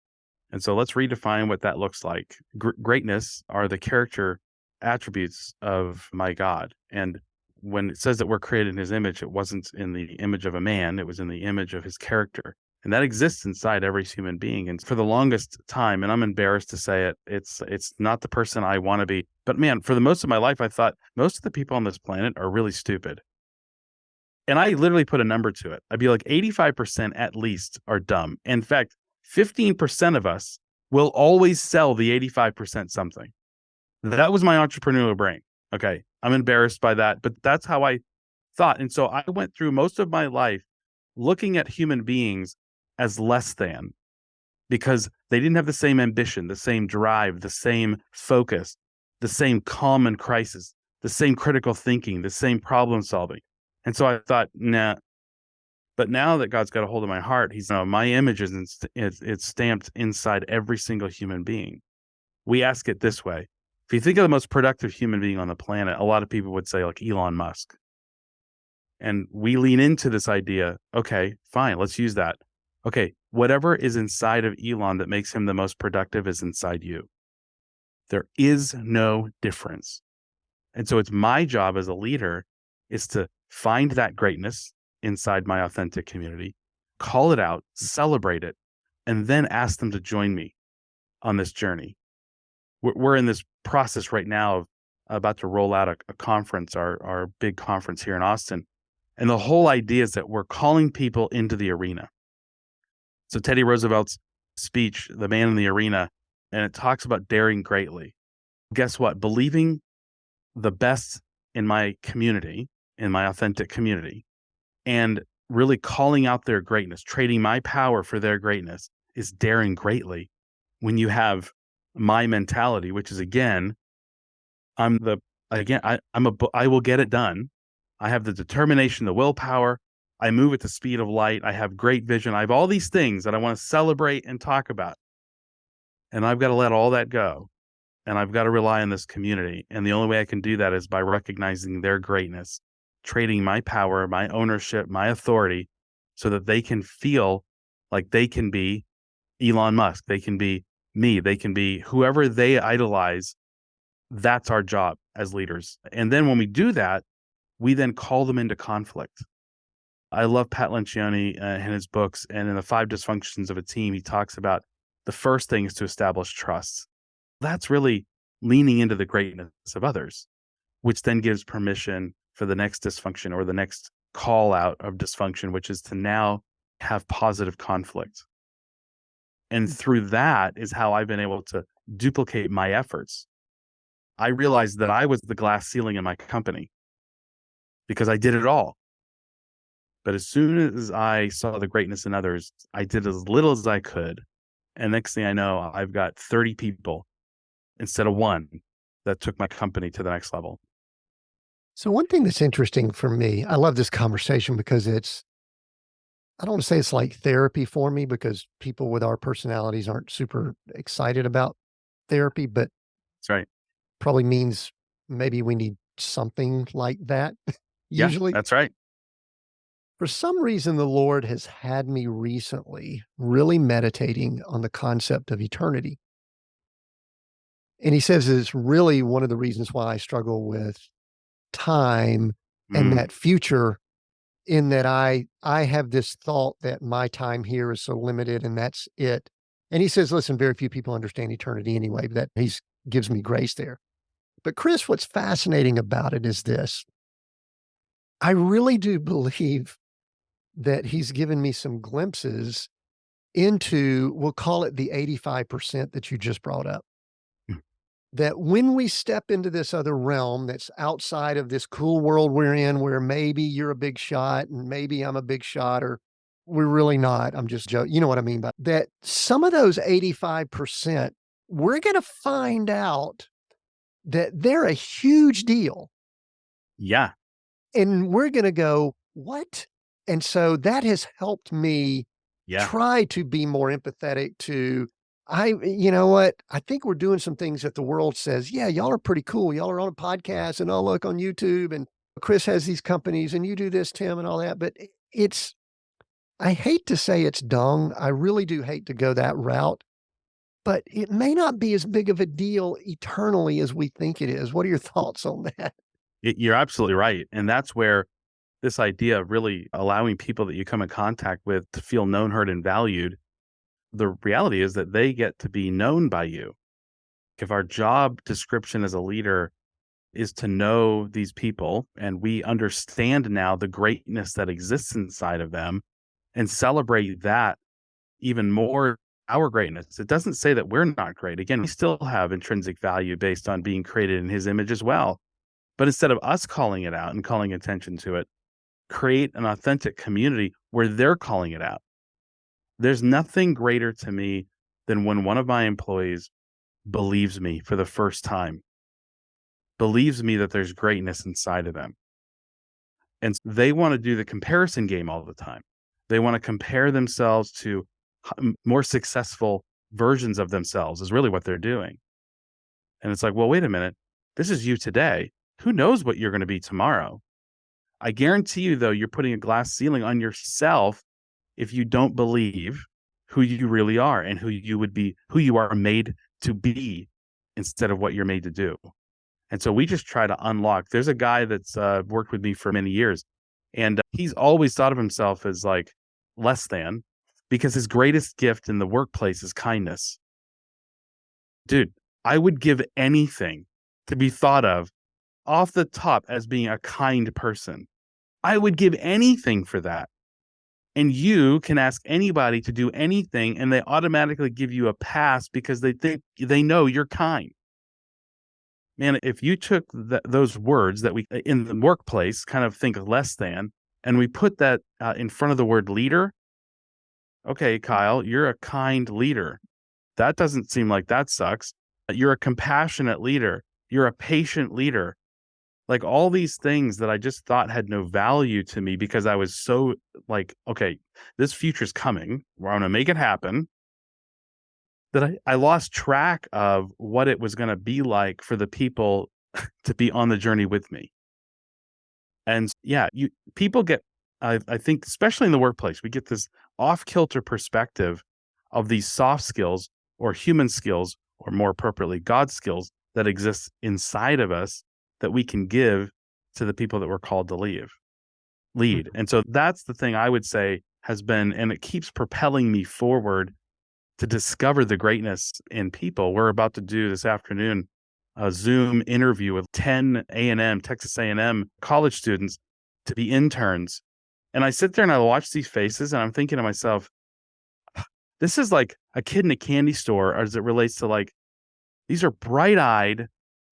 And so let's redefine what that looks like. Greatness are the character attributes of my God. And when it says that we're created in his image, it wasn't in the image of a man, it was in the image of his character. And that exists inside every human being. And for the longest time, and I'm embarrassed to say it, it's not the person I want to be. But man, for the most of my life, I thought most of the people on this planet are really stupid. And I literally put a number to it. I'd be like 85% at least are dumb. In fact, 15% of us will always sell the 85% something. That was my entrepreneurial brain. Okay. I'm embarrassed by that, but that's how I thought. And so I went through most of my life looking at human beings as less than because they didn't have the same ambition, the same drive, the same focus, the same calm in crisis, the same critical thinking, the same problem solving. And so I thought, nah. But now that God's got a hold of my heart, my image it's stamped inside every single human being. We ask it this way. If you think of the most productive human being on the planet, a lot of people would say like Elon Musk. And we lean into this idea. Okay, fine, let's use that. Okay, whatever is inside of Elon that makes him the most productive is inside you. There is no difference. And so it's my job as a leader is to find that greatness inside my authentic community, call it out, celebrate it, and then ask them to join me on this journey. We're in this process right now of about to roll out a conference, our big conference here in Austin. And the whole idea is that we're calling people into the arena. So Teddy Roosevelt's speech, The Man in the Arena, and it talks about daring greatly. Guess what? Believing the best in my community, in my authentic community, and really calling out their greatness, trading my power for their greatness is daring greatly when you have my mentality, which is again, I will get it done. I have the determination, the willpower. I move at the speed of light. I have great vision. I have all these things that I want to celebrate and talk about. And I've got to let all that go. And I've got to rely on this community. And the only way I can do that is by recognizing their greatness, trading my power, my ownership, my authority, so that they can feel like they can be Elon Musk. They can be me. They can be whoever they idolize. That's our job as leaders. And then when we do that, we then call them into conflict. I love Pat Lencioni and his books. And in the 5 dysfunctions of a team, he talks about the first thing is to establish trust. That's really leaning into the greatness of others, which then gives permission for the next dysfunction or the next call out of dysfunction, which is to now have positive conflict. And through that is how I've been able to duplicate my efforts. I realized that I was the glass ceiling in my company because I did it all. But as soon as I saw the greatness in others, I did as little as I could. And next thing I know, I've got 30 people instead of 1 that took my company to the next level. So one thing that's interesting for me, I love this conversation because I don't want to say it's like therapy for me because people with our personalities aren't super excited about therapy, but That's right. probably means maybe we need something like that Yeah, usually. that's right. For some reason, the Lord has had me recently really meditating on the concept of eternity. And he says it's really one of the reasons why I struggle with time and Mm, that future, in that I have this thought that my time here is so limited and that's it. And he says, listen, very few people understand eternity anyway, but that he's gives me grace there. But Chris, what's fascinating about it is this. I really do believe that he's given me some glimpses into, we'll call it the 85% that you just brought up. mm, That when we step into this other realm that's outside of this cool world we're in, where maybe you're a big shot and maybe I'm a big shot, or we're really not. I'm just joking. You know what I mean by that. Some of those 85%, we're going to find out that they're a huge deal. yeah, And we're going to go, what? And so that has helped me yeah, try to be more empathetic to, you know what? I think we're doing some things that the world says, yeah, y'all are pretty cool. Y'all are on a podcast and I'll look on YouTube and Chris has these companies and you do this, Tim, and all that. But I hate to say it's dung. I really do hate to go that route. but it may not be as big of a deal eternally as we think it is. What are your thoughts on that? You're absolutely right. And that's where this idea of really allowing people that you come in contact with to feel known, heard, and valued, the reality is that they get to be known by you. If our job description as a leader is to know these people and we understand now the greatness that exists inside of them and celebrate that even more, our greatness. It doesn't say that we're not great. Again, we still have intrinsic value based on being created in his image as well. But instead of us calling it out and calling attention to it, create an authentic community where they're calling it out. There's nothing greater to me than when one of my employees believes me for the first time, believes me that there's greatness inside of them. And they want to do the comparison game all the time. They want to compare themselves to more successful versions of themselves, is really what they're doing. And it's like, well, wait a minute. This is you today. Who knows what you're going to be tomorrow? I guarantee you, though, you're putting a glass ceiling on yourself if you don't believe who you really are and who you are made to be instead of what you're made to do. And so we just try to unlock. There's a guy that's worked with me for many years, and he's always thought of himself as like less than, because his greatest gift in the workplace is kindness. Dude, I would give anything to be thought of off the top as being a kind person. I would give anything for that. And you can ask anybody to do anything and they automatically give you a pass because they think they know you're kind. Man, if you took those words that we in the workplace kind of think less than, and we put that in front of the word leader, okay, Kyle, you're a kind leader. That doesn't seem like that sucks. You're a compassionate leader. You're a patient leader. Like all these things that I just thought had no value to me because I was so like, okay, this future's coming. We're going to make it happen. That I lost track of what it was going to be like for the people to be on the journey with me. And yeah, people get, I think, especially in the workplace, we get this off kilter perspective of these soft skills or human skills, or more appropriately, God skills that exist inside of us that we can give to the people that we're called to lead. Mhm. And so that's the thing I would say has been, and it keeps propelling me forward to discover the greatness in people. We're about to do this afternoon a Zoom interview with 10 A&M, Texas A&M college students to be interns. And I sit there and I watch these faces and I'm thinking to myself, this is like a kid in a candy store as it relates to like, these are bright-eyed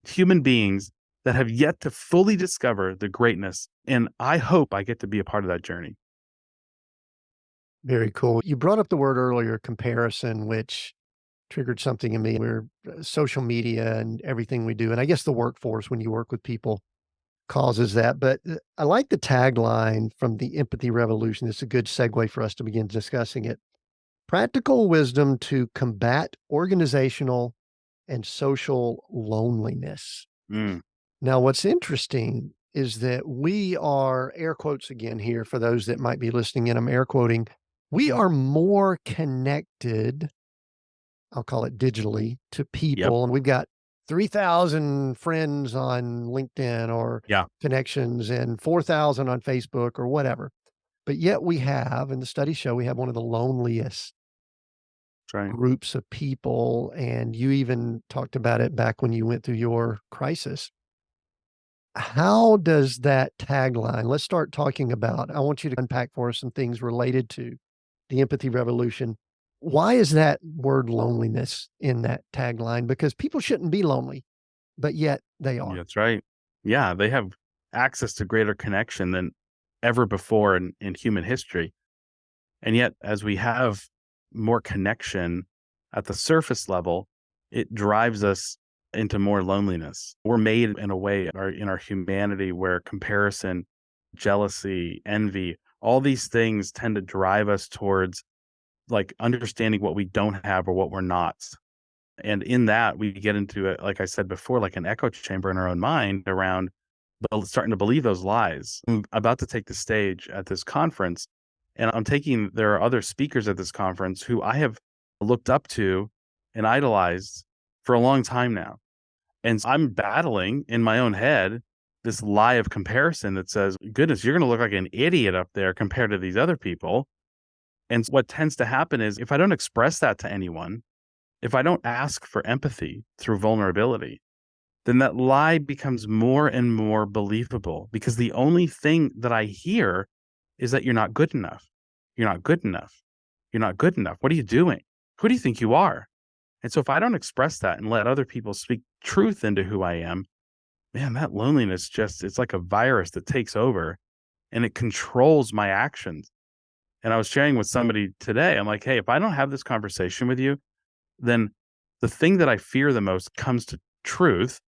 human beings that have yet to fully discover the greatness. And I hope I get to be a part of that journey. Very cool. You brought up the word earlier, comparison, which triggered something in me. We're social media and everything we do. And I guess the workforce, when you work with people, causes that. But I like the tagline from the Empathy Revolution. It's a good segue for us to begin discussing it. Practical wisdom to combat organizational and social loneliness. Mm, Now, what's interesting is that we are, air quotes again here for those that might be listening in, I'm air quoting, we are more connected, I'll call it digitally, to yep. people. And we've got 3,000 friends on LinkedIn or Yeah. connections and 4,000 on Facebook or whatever. But yet we have, and the studies show we have one of the loneliest That's right. groups of people. And you even talked about it back when you went through your crisis. How does that tagline, let's start talking about, I want you to unpack for us some things related to the empathy revolution. Why is that word loneliness in that tagline? Because people shouldn't be lonely, but yet they Yeah, are. that's right. Yeah, they have access to greater connection than ever before in human history. And yet, as we have more connection at the surface level, it drives us into more loneliness. We're made in a way in our humanity where comparison, jealousy, envy, all these things tend to drive us towards like understanding what we don't have or what we're not. And in that, we get into it, like I said before, like an echo chamber in our own mind around starting to believe those lies. I'm about to take the stage at this conference, and there are other speakers at this conference who I have looked up to and idolized for a long time now. And I'm battling in my own head this lie of comparison that says, goodness, you're going to look like an idiot up there compared to these other people. And what tends to happen is if I don't express that to anyone, if I don't ask for empathy through vulnerability, then that lie becomes more and more believable because the only thing that I hear is that you're not good enough. You're not good enough. You're not good enough. What are you doing? Who do you think you are? And so if I don't express that and let other people speak truth into who I am, man, that loneliness it's like a virus that takes over and it controls my actions. And I was sharing with somebody today, I'm like, hey, if I don't have this conversation with you, then the thing that I fear the most comes to truth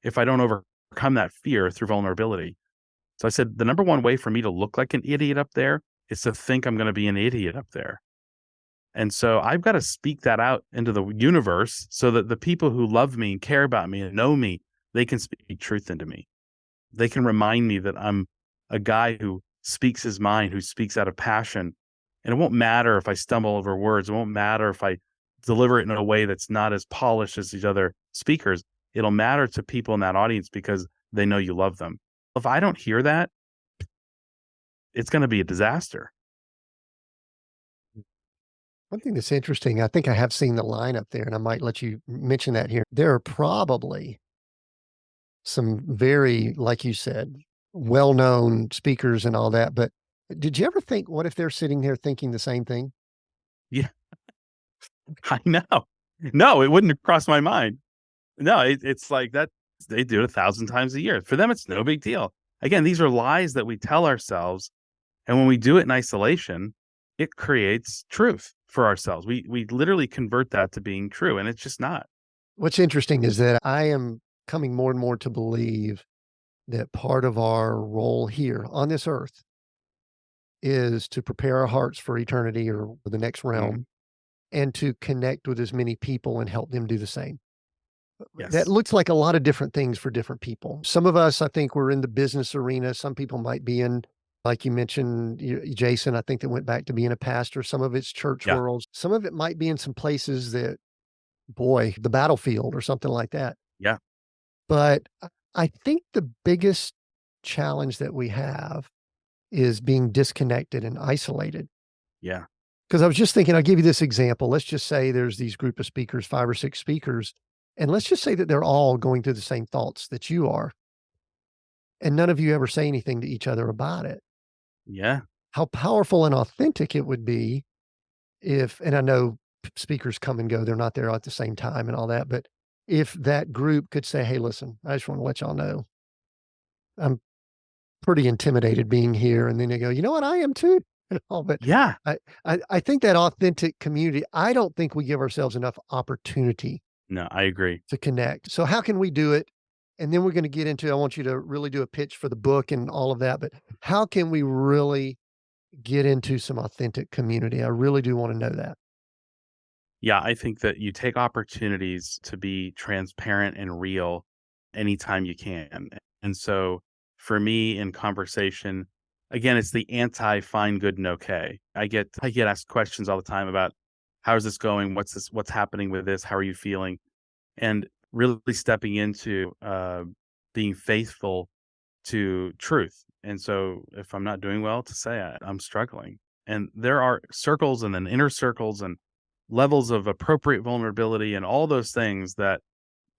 if I don't overcome that fear through vulnerability. So I said, the number one way for me to look like an idiot up there is to think I'm going to be an idiot up there. And so I've got to speak that out into the universe so that the people who love me and care about me and know me, they can speak truth into me. They can remind me that I'm a guy who speaks his mind, who speaks out of passion. And it won't matter if I stumble over words. It won't matter if I deliver it in a way that's not as polished as these other speakers. It'll matter to people in that audience because they know you love them. If I don't hear that, it's going to be a disaster. One thing that's interesting, I think I have seen the line up there, and I might let you mention that here. There are probably some very, like you said, well-known speakers and all that, but did you ever think, what if they're sitting there thinking the same thing? Yeah, I know. No, it wouldn't have crossed my mind. No, it's like that. They do it 1,000 times a year. For them, it's no big deal. Again, these are lies that we tell ourselves. And when we do it in isolation, it creates truth for ourselves. We literally convert that to being true, and it's just not. What's interesting is that I am coming more and more to believe that part of our role here on this earth is to prepare our hearts for eternity or the next Mhm. realm and to connect with as many people and help them do the same. That Yes. looks like a lot of different things for different people. Some of us, I think, we're in the business arena. Some people might be in, like you mentioned, Jason, I think that went back to being a pastor. Some of it's church Yeah. worlds. Some of it might be in some places that, boy, the battlefield or something like that. Yeah. But I think the biggest challenge that we have is being disconnected and isolated. Yeah. Because I was just thinking, I'll give you this example. Let's just say there's these group of speakers, 5 or 6 speakers, and let's just say that they're all going through the same thoughts that you are, and none of you ever say anything to each other about it. Yeah. How powerful and authentic it would be if, and I know speakers come and go, they're not there at the same time and all that, but if that group could say, "Hey, listen, I just want to let y'all know I'm pretty intimidated being here," and then they go, "You know what? I am too." And all, but Yeah. I think that authentic community, I don't think we give ourselves enough opportunity No, I agree. to connect. So how can we do it? And then we're gonna get into, I want you to really do a pitch for the book and all of that, but how can we really get into some authentic community? I really do wanna know that. Yeah, I think that you take opportunities to be transparent and real anytime you can. And so for me in conversation, again, it's the anti fine, good, and okay. I get asked questions all the time about how's this going? What's happening with this? How are you feeling? And really stepping into being faithful to truth. And so if I'm not doing well, to say I'm struggling. And there are circles and then inner circles and levels of appropriate vulnerability and all those things that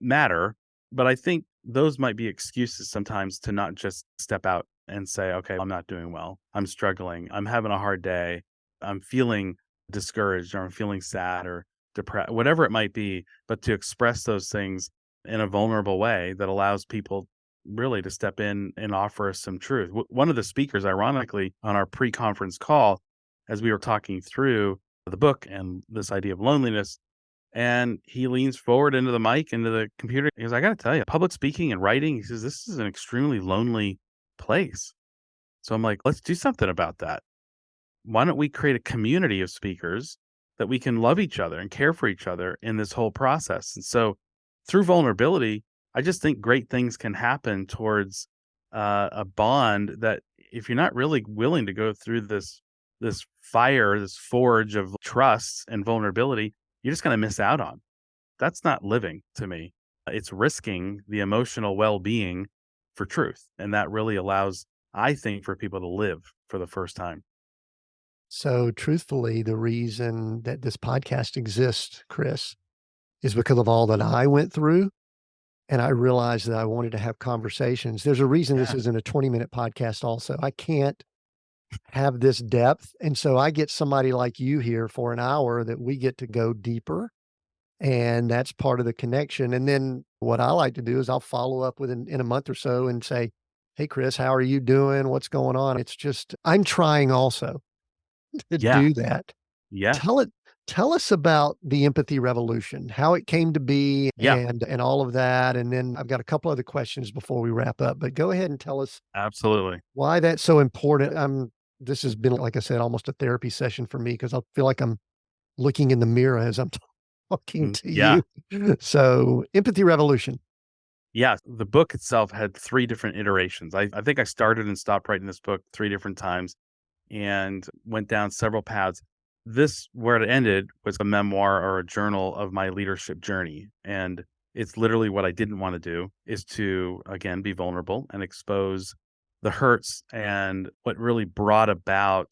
matter. But I think those might be excuses sometimes to not just step out and say, okay, I'm not doing well. I'm struggling. I'm having a hard day. I'm feeling discouraged or I'm feeling sad or depressed, whatever it might be. But to express those things in a vulnerable way that allows people really to step in and offer us some truth. One of the speakers, ironically, on our pre conference call, as we were talking through the book and this idea of loneliness, and he leans forward into the mic, into the computer. He goes, I got to tell you, public speaking and writing, he says, this is an extremely lonely place. So I'm like, let's do something about that. Why don't we create a community of speakers that we can love each other and care for each other in this whole process? And so through vulnerability, I just think great things can happen towards a bond that if you're not really willing to go through this fire, this forge of trust and vulnerability, you're just going to miss out on. That's not living to me. It's risking the emotional well-being for truth. And that really allows, I think, for people to live for the first time. So, truthfully, the reason that this podcast exists, Chris, is because of all that I went through. And I realized that I wanted to have conversations. There's a reason this Yeah. isn't a 20-minute podcast, also. I can't have this depth. And so I get somebody like you here for an hour that we get to go deeper. And that's part of the connection. And then what I like to do is I'll follow up with in a month or so and say, "Hey, Chris, how are you doing? What's going on?" It's just, I'm trying also to Yeah. do that. Yeah. Tell it tell us about the empathy revolution, how it came to be Yeah. and all of that, and then I've got a couple other questions before we wrap up, but go ahead and tell us Absolutely. why that's so important. This has been, like I said, almost a therapy session for me because I feel like I'm looking in the mirror as I'm talking to Yeah. you. So, empathy revolution. Yeah, the book itself had 3 different iterations. I think I started and stopped writing this book 3 different times and went down several paths. This, where it ended, was a memoir or a journal of my leadership journey, and it's literally what I didn't wanna do is to, again, be vulnerable and expose the hurts and what really brought about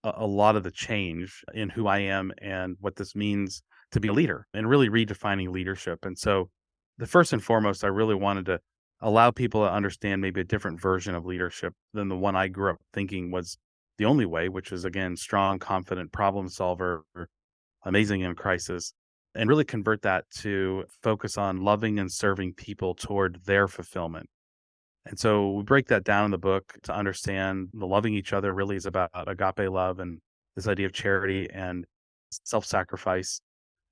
a lot of the change in who I am and what this means to be a leader and really redefining leadership. And so the first and foremost, I really wanted to allow people to understand maybe a different version of leadership than the one I grew up thinking was the only way, which is again, strong, confident problem solver, amazing in crisis, and really convert that to focus on loving and serving people toward their fulfillment. And so we break that down in the book to understand the loving each other really is about agape love and this idea of charity and self sacrifice,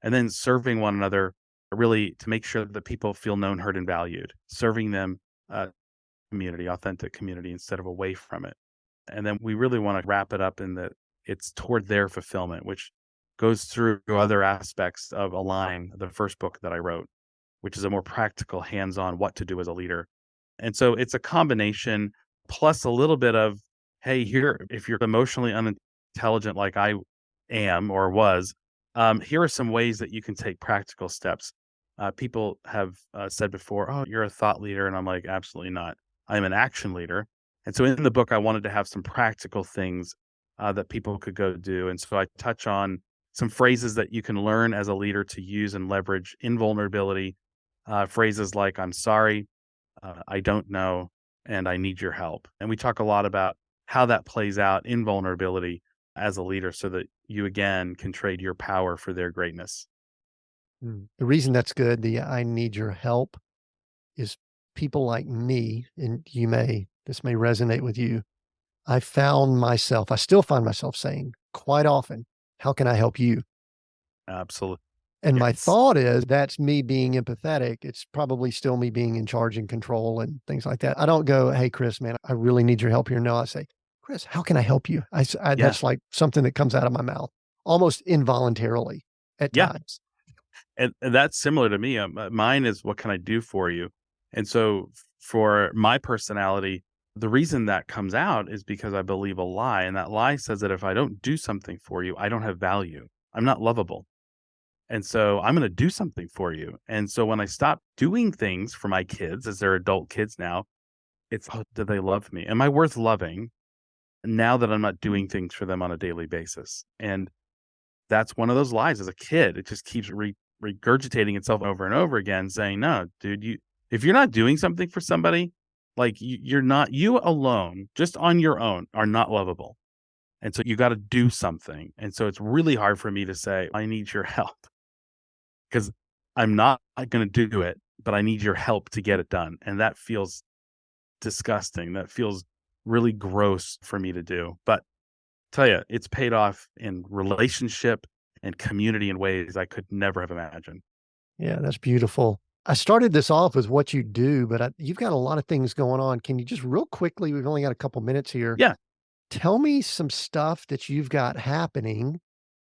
and then serving one another really to make sure that people feel known, heard, and valued, serving them community, authentic community instead of away from it. And then we really want to wrap it up in that it's toward their fulfillment, which goes through other aspects of Align, the first book that I wrote, which is a more practical, hands on what to do as a leader. And so it's a combination plus a little bit of, hey, here, if you're emotionally unintelligent like I am or was, here are some ways that you can take practical steps. People have said before, oh, you're a thought leader. And I'm like, absolutely not. I'm an action leader. And so in the book, I wanted to have some practical things that people could go do. And so I touch on some phrases that you can learn as a leader to use and leverage in vulnerability. Phrases like, I'm sorry, I don't know, and I need your help. And we talk a lot about how that plays out in vulnerability as a leader so that you again can trade your power for their greatness. The reason that's good, the "I need your help," is people like me, and this may resonate with you. I still find myself saying quite often, "How can I help you?" Absolutely. And my Yes. thought is that's me being empathetic. It's probably still me being in charge and control and things like that. I don't go, "Hey, Chris, man, I really need your help here." No, I say, "Chris, how can I help you?" Yeah. That's like something that comes out of my mouth almost involuntarily at Yeah. times. And that's similar to me. Mine is, what can I do for you? And so for my personality, the reason that comes out is because I believe a lie. And that lie says that if I don't do something for you, I don't have value. I'm not lovable. And so I'm going to do something for you. And so when I stop doing things for my kids as they're adult kids now, it's, oh, do they love me? Am I worth loving now that I'm not doing things for them on a daily basis? And that's one of those lies as a kid. It just keeps regurgitating itself over and over again, saying, no, dude, if you're not doing something for somebody, like you're not, you alone, just on your own, are not lovable. And so you got to do something. And so it's really hard for me to say, I need your help. Because I'm not gonna do it, but I need your help to get it done, and that feels disgusting. That feels really gross for me to do, but tell you, it's paid off in relationship and community in ways I could never have imagined. Yeah, that's beautiful. I started this off with what you do, but you've got a lot of things going on. Can you just real quickly, we've only got a couple minutes here, Yeah, tell me some stuff that you've got happening.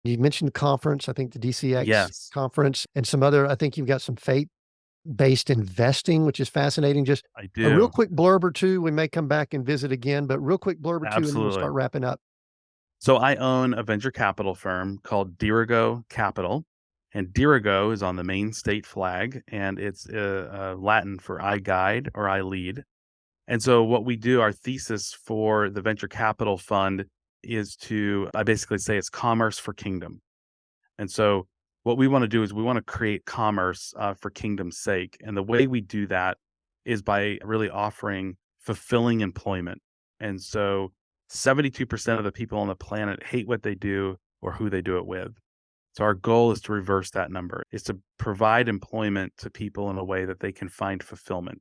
You mentioned the conference, I think the DCX yes, conference and some other, I think you've got some faith-based investing, which is fascinating. Just I a real do. quick blurb or two. We may come back and visit again, but real quick blurb or two, and then we'll Absolutely. start wrapping up. So I own a venture capital firm called Dirigo Capital, And dirigo is on the main state flag, and it's Latin for I guide or I lead. And so what we do, our thesis for the venture capital fund is I basically say it's commerce for kingdom. And so what we want to do is we want to create commerce for kingdom's sake. And the way we do that is by really offering fulfilling employment. And so 72% of the people on the planet hate what they do or who they do it with. So our goal is to reverse that number, is to provide employment to people in a way that they can find fulfillment.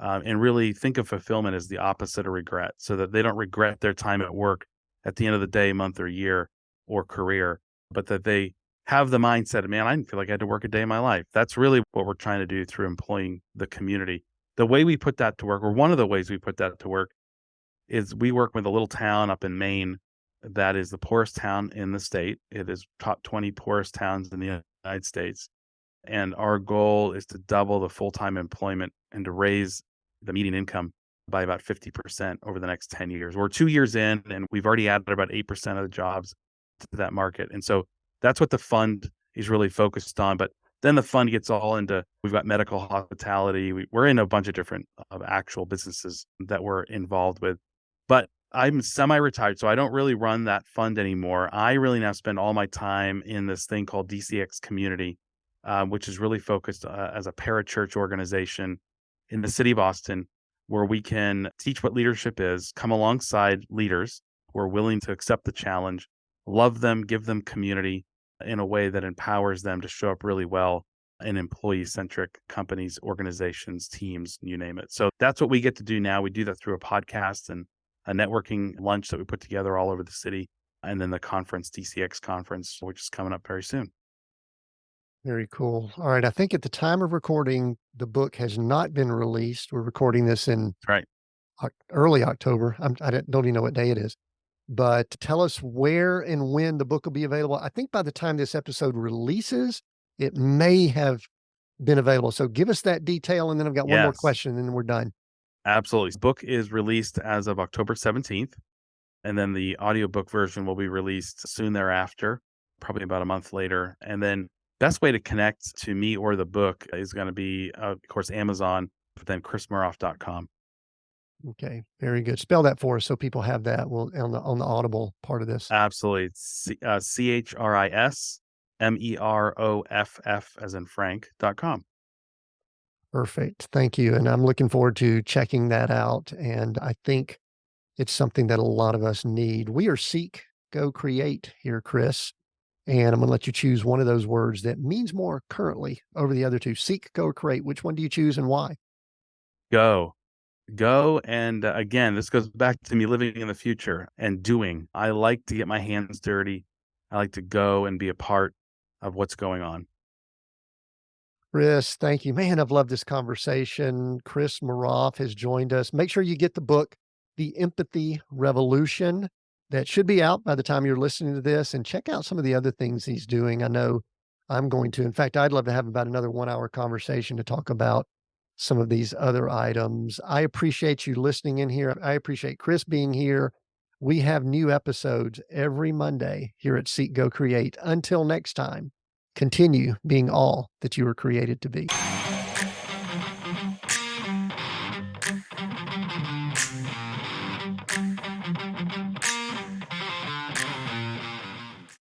And really think of fulfillment as the opposite of regret, so that they don't regret their time at work at the end of the day, month, or year, or career, but that they have the mindset of, man, I didn't feel like I had to work a day in my life. That's really what we're trying to do through employing the community. The way we put that to work, or one of the ways we put that to work, is we work with a little town up in Maine that is the poorest town in the state. It is top 20 poorest towns in the United States. And our goal is to double the full-time employment and to raise the median income by about 50% over the next 10 years. We're 2 years in, and we've already added about 8% of the jobs to that market. And so that's what the fund is really focused on. But then the fund gets all into, we've got medical hospitality. We're in a bunch of different actual businesses that we're involved with. But I'm semi-retired, so I don't really run that fund anymore. I really now spend all my time in this thing called DCX Community, which is really focused as a parachurch organization in the city of Austin, where we can teach what leadership is, come alongside leaders who are willing to accept the challenge, love them, give them community in a way that empowers them to show up really well in employee-centric companies, organizations, teams, you name it. So that's what we get to do now. We do that through a podcast and a networking lunch that we put together all over the city, and then the conference, DCX conference, which is coming up very soon. Very cool. All right. I think at the time of recording, the book has not been released. We're recording this in Right. early October. I don't even know what day it is. But tell us where and when the book will be available. I think by the time this episode releases, it may have been available. So give us that detail. And then I've got one more Yes, question and then we're done. absolutely. The book is released as of October 17th, and then the audiobook version will be released soon thereafter, probably about a month later. And then best way to connect to me or the book is going to be, of course, Amazon, but then chrismeroff.com. Okay. Very good. Spell that for us so people have that on the audible part of this. Absolutely. It's CHRISMEROFF as in Frank.com. Perfect. Thank you. And I'm looking forward to checking that out. And I think it's something that a lot of us need. We are Seek, Go, Create here, Chris. And I'm going to let you choose one of those words that means more currently over the other two. Seek, Go, or Create. Which one do you choose and why? Go. Go. And again, this goes back to me living in the future and doing. I like to get my hands dirty. I like to go and be a part of what's going on. Chris, thank you. Man, I've loved this conversation. Chris Meroff has joined us. Make sure you get the book, The Empathy Revolution. That should be out by the time you're listening to this, and check out some of the other things he's doing. I know I'm going to. In fact, I'd love to have about another 1 hour conversation to talk about some of these other items. I appreciate you listening in here. I appreciate Chris being here. We have new episodes every Monday here at Seek Go Create. Until next time, continue being all that you were created to be.